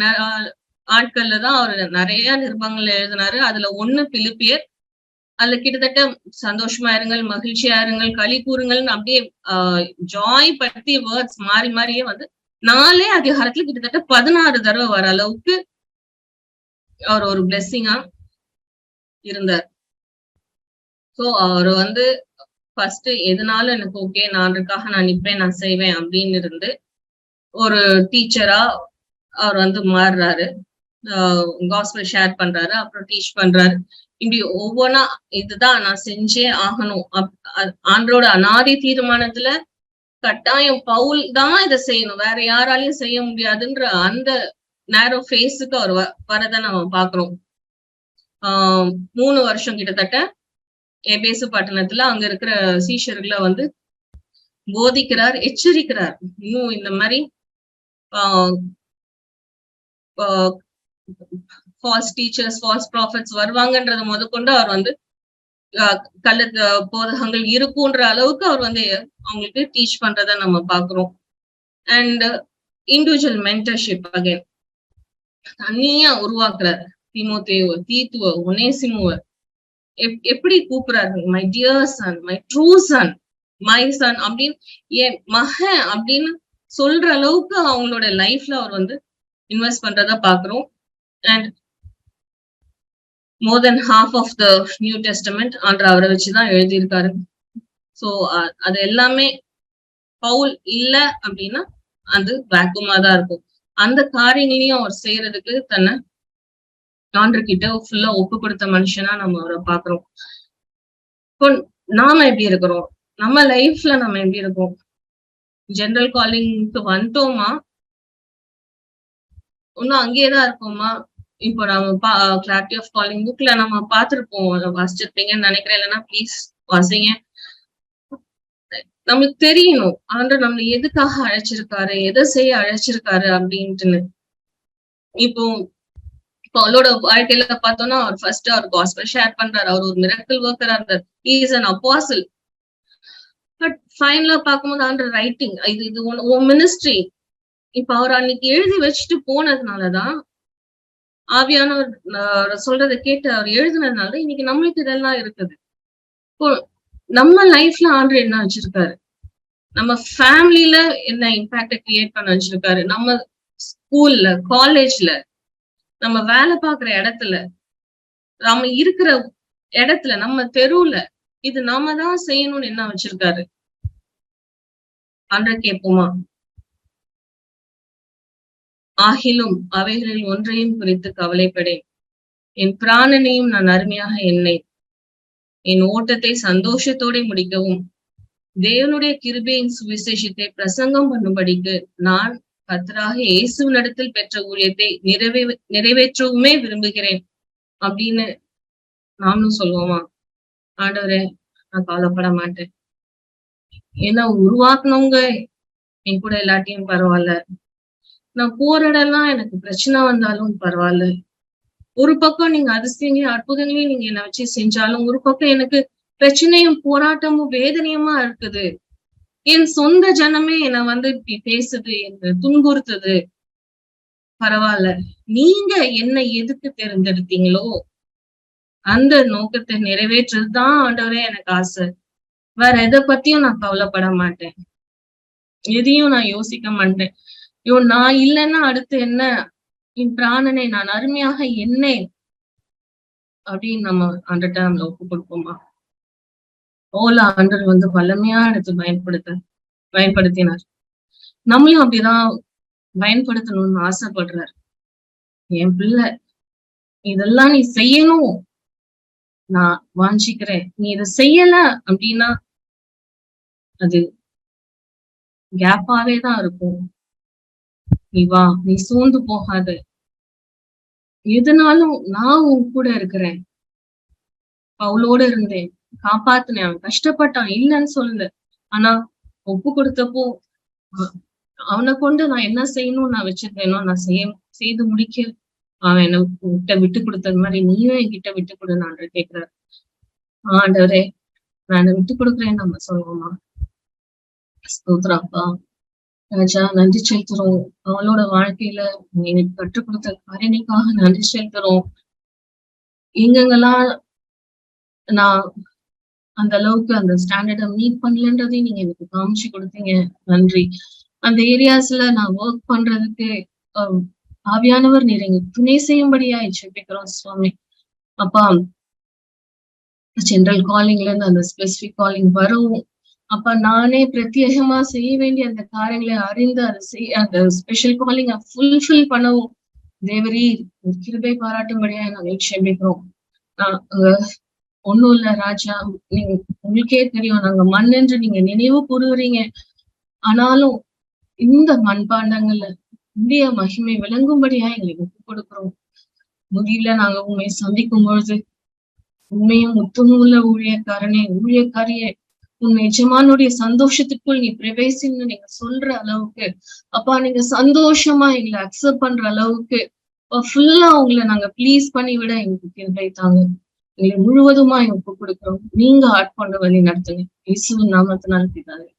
ஆட்கள்ல தான் அவர் நிறைய நிருபங்கள் எழுதினாரு. அதுல ஒண்ணு பிலிப்பியர். அதுல கிட்டத்தட்ட சந்தோஷமா இருங்கள், மகிழ்ச்சியா இருங்கள், களி கூறுங்கள்னு அப்படியே ஜாய் பத்தி வேர்ட்ஸ் மாறி மாறியே வந்து 4 அதிகாரத்துல கிட்டத்தட்ட 16 தடவை வர அளவுக்கு அவர் ஒரு பிளெஸ்ஸிங்கா இருந்தார். சோ அவர் வந்து ஃபர்ஸ்ட் எதுனாலும் எனக்கு ஓகே, நான் நிப்பேன், நான் செய்வேன் அப்படின்னு இருந்து ஒரு டீச்சரா அவர் வந்து மாறுறாரு. காஸ்பல் ஷேர் பண்றாரு, அப்புறம் டீச் பண்றாரு. இப்படி ஒவ்வொன்னா இதுதான் நான் செஞ்சே ஆகணும், ஆண்டோட அநாதி தீர்மானத்துல கட்டாயம் பவுல் தான் இதை செய்யணும், வேற யாராலையும் செய்ய முடியாதுன்ற அந்த நேரோ ஃபேஸுக்கு அவர் வரதை நம்ம பாக்குறோம். 3 வருஷம் கிட்டத்தட்ட எபேசு பட்டணத்துல அங்க இருக்கிற சீஷர்களை வந்து போதிக்கிறார், எச்சரிக்கிறார். இன்னும் இந்த மாதிரி ஃபால்ஸ் டீச்சர்ஸ், ஃபால்ஸ் ப்ராஃபிட்ஸ் வருவாங்கன்றத முதற்கொண்டு அவர் வந்து கள்ள போதகங்கள் இருக்குன்ற அளவுக்கு அவர் வந்து அவங்களுக்கு டீச் பண்றத நம்ம பாக்குறோம். அண்ட் இண்டிவிஜுவல் மென்டர்ஷிப் அகைன் தனியா உருவாக்குறாரு. தீமோத்தேயு, தீத்துவ, ஒனேசிமுவ எப்படி கூப்பிடுறாரு, my dear son, my true son, my son அப்படின்னு, என் மகன் அப்படின்னு சொல்ற அளவுக்கு அவங்களோட லைஃப்ல அவர் வந்து இன்வெஸ்ட் பண்றதா பாக்குறோம். And more than half of the New Testament ஆண்டவர் அவரை வச்சுதான் எழுதியிருக்காரு. சோ அது எல்லாமே பவுல் இல்ல அப்படின்னா அது வேக்குமா தான் இருக்கும். அந்த காரியங்களையும் அவர் செய்யறதுக்கு தன்னை ஆண்டர்கிட்ட ஃபுல்லா ஒப்பு கொடுத்த மனுஷனா நம்ம அவரை பாக்குறோம். இப்போ நாம எப்படி இருக்கிறோம்? நம்ம லைஃப்ல நம்ம எப்படி இருக்கோம்? ஜெனரல் காலிங்க்கு வந்துட்டோமா? இன்னும் அங்கேயேதான் இருக்கோமா? இப்போ நம்ம கிளாரிட்டி ஆஃப் காலிங் புக்ல நம்ம பார்த்திருப்போம், வாசிச்சிருப்பீங்கன்னு நினைக்கிறேன். இல்லைன்னா ப்ளீஸ் வாசிங்க. நமக்கு தெரியணும் ஆண்டவர் நம்மள எதுக்காக அழைச்சிருக்காரு, எதை செய்ய அழைச்சிருக்காரு அப்படின்ட்டுன்னு. இப்போ அவளோட வாழ்க்கையில பார்த்தோம்னா, அவர் ஃபர்ஸ்ட் அவர் காஸ்பல் ஷேர் பண்றாரு. அவர் ஒரு மிரக்கல் ஒர்க்கரா இருந்தார். He is an apostle. But ஃபைனலா பார்க்கும்போது ஆண்டவர் ரைட்டிங் இது உன் மினிஸ்ட்ரி. இப்ப அவர் அன்னைக்கு எழுதி வச்சுட்டு போனதுனாலதான், ஆவியானவர் சொல்றதை கேட்டு அவர் எழுதுனதுனால இன்னைக்கு நம்மளுக்கு இதெல்லாம் இருக்குது. இப்போ நம்ம லைஃப்ல ஆண்டவர் என்ன வச்சிருக்காரு, நம்ம ஃபேமிலில என்ன இம்பாக்ட கிரியேட் பண்ண வச்சிருக்காரு, நம்ம ஸ்கூல்ல, காலேஜ்ல, நம்ம வேலை பார்க்குற இடத்துல, நம்ம இருக்கிற இடத்துல, நம்ம தெருவுல, இது நாம தான் செய்யணும்னு என்ன வச்சிருக்காரு ஆண்டவர் கேட்போமா? ஆகிலும் அவைகளில் ஒன்றையும் குறித்து கவலைப்படேன். என் பிராணனையும் நான் அருமையாக எண்ணேன். என் ஓட்டத்தை சந்தோஷத்தோட முடிக்கவும், தேவனுடைய கிருபையின் சுவிசேஷத்தை பிரசங்கம் பண்ணும்படிக்கு நான் கர்த்தராக இயேசுவினிடத்தில் பெற்ற ஊழியத்தை நிறைவேற்றவுமே விரும்புகிறேன் அப்படின்னு நாமளும் சொல்லுவோமா? ஆண்டவரே, நான் கவலைப்பட மாட்டேன். ஏன்னா உருவாக்குனவங்க என் கூட எல்லாத்தையும் பரவாயில்ல. நான் போற இடம்லாம் எனக்கு பிரச்சனை வந்தாலும் பரவாயில்ல. ஒரு பக்கம் நீங்க அதிசயங்களையும் அற்புதங்களையும் நீங்க என்னை வச்சு செஞ்சாலும், ஒரு பக்கம் எனக்கு பிரச்சனையும் போராட்டமும் வேதனையுமா இருக்குது. என் சொந்த ஜனமே என்னை வந்து இப்படி பேசுது, என்ன துன்புறுத்துது, பரவாயில்ல. நீங்க என்னை எதுக்கு தேர்ந்தெடுத்தீங்களோ அந்த நோக்கத்தை நிறைவேற்றுறதுதான் ஆண்டவரே எனக்கு ஆசை. வேற எதை பத்தியும் நான் கவலைப்பட மாட்டேன். எதையும் நான் யோசிக்க மாட்டேன். நான் இல்லைன்னா அடுத்து என்ன, என் பிராணனை நான் அருமையாக எண்ணேன் அப்படின்னு நம்ம ஆண்டர்ட்ட நம்மள ஒப்பு கொடுப்போமா? ஆண்டவர் வந்து வல்லமையா எடுத்து பயன்படுத்தினார். நம்மளும் அப்படிதான் பயன்படுத்தணும்னு ஆசைப்படுறாரு. என் பிள்ளை இதெல்லாம் நீ செய்யணும், நான் வாஞ்சிக்கிறேன். நீ இதை செய்யல அப்படின்னா அது கேப்பாவே தான் இருக்கும். நீ வா, நீ சோர்ந்து போகாத, எதுனாலும் நான் உன் கூட இருக்கிறேன். பவுலோட இருந்தேன், காப்பாத்துனேன். அவன் கஷ்டப்பட்டான், இல்லைன்னு சொல்லல. ஆனா ஒப்பு கொடுத்தப்போ அவனை கொண்டு நான் என்ன செய்யணும்னு நான் வச்சிருக்கேனோ நான் செய்து முடிக்க அவன் என்ன விட்டு கொடுத்தது மாதிரி நீயும் என்கிட்ட விட்டு கொடுன்னு ஆண்டவர் கேட்கிறாரு. ஆண்டவரே, நான் என்ன விட்டு கொடுக்குறேன்னு நம்ம சொல்லுவோமா? ஸ்தோத்திரப்பா ராஜா, நன்றி செலுத்துறோம். அவளோட வாழ்க்கையில எனக்கு கற்றுக் கொடுத்த காரியங்களுக்காக நன்றி செலுத்துறோம். எங்கெங்கெல்லாம் நான் அந்த அளவுக்கு அந்த ஸ்டாண்டர்டை மீட் பண்ணலன்றதையும் நீங்க எனக்கு காமிச்சு கொடுத்தீங்க, நன்றி. அந்த ஏரியாஸ்ல நான் ஒர்க் பண்றதுக்கு ஆவியானவர் நீர் எங்களுக்கு துணை செய்யும்படியா ஜெபிக்கிறோம் சுவாமி. அப்பா, ஜெனரல் காலிங்ல இருந்து அந்த ஸ்பெசிபிக் காலிங் வரும். அப்ப நானே பிரத்யேகமா செய்ய வேண்டிய அந்த காரியங்களை அறிந்து அதை அந்த ஸ்பெஷல் காலிங் ஃபுல்ஃபில் பண்ணவும் தேவரீர் கிருபை பாராட்டும்படியா நாங்கள் ஜெபிக்கிறோம். ஒண்ணும் இல்ல ராஜா, நீங்க உங்களுக்கே தெரியும், நாங்க மண் என்று நீங்க நினைவு கூறுறீங்க. ஆனாலும் இந்த மண்பாண்டங்கள்ல இந்திய மகிமை விளங்கும்படியா எங்களுக்கு ஒப்பு கொடுக்கிறோம். முடியல நாங்க உண்மையை சந்திக்கும் பொழுது, உண்மையும் முத்தமும் உள்ள ஊழியக்காரியே, உன் எஜமானுடைய சந்தோஷத்துக்குள் நீ பிரவேசின்னு நீங்க சொல்ற அளவுக்கு, அப்பா நீங்க சந்தோஷமா எங்களை அக்செப்ட் பண்ற அளவுக்கு ஃபுல்லா உங்களை நாங்க ப்ளீஸ் பண்ணி விட எங்களுக்கு கிருபை தாங்க. எங்களை முழுவதுமா ஒப்பு கொடுக்கிறோம். நீங்க ஆட்கொண்ட வழி நடத்துங்க. இயேசுவின் நாமத்தினால் பிதாவே.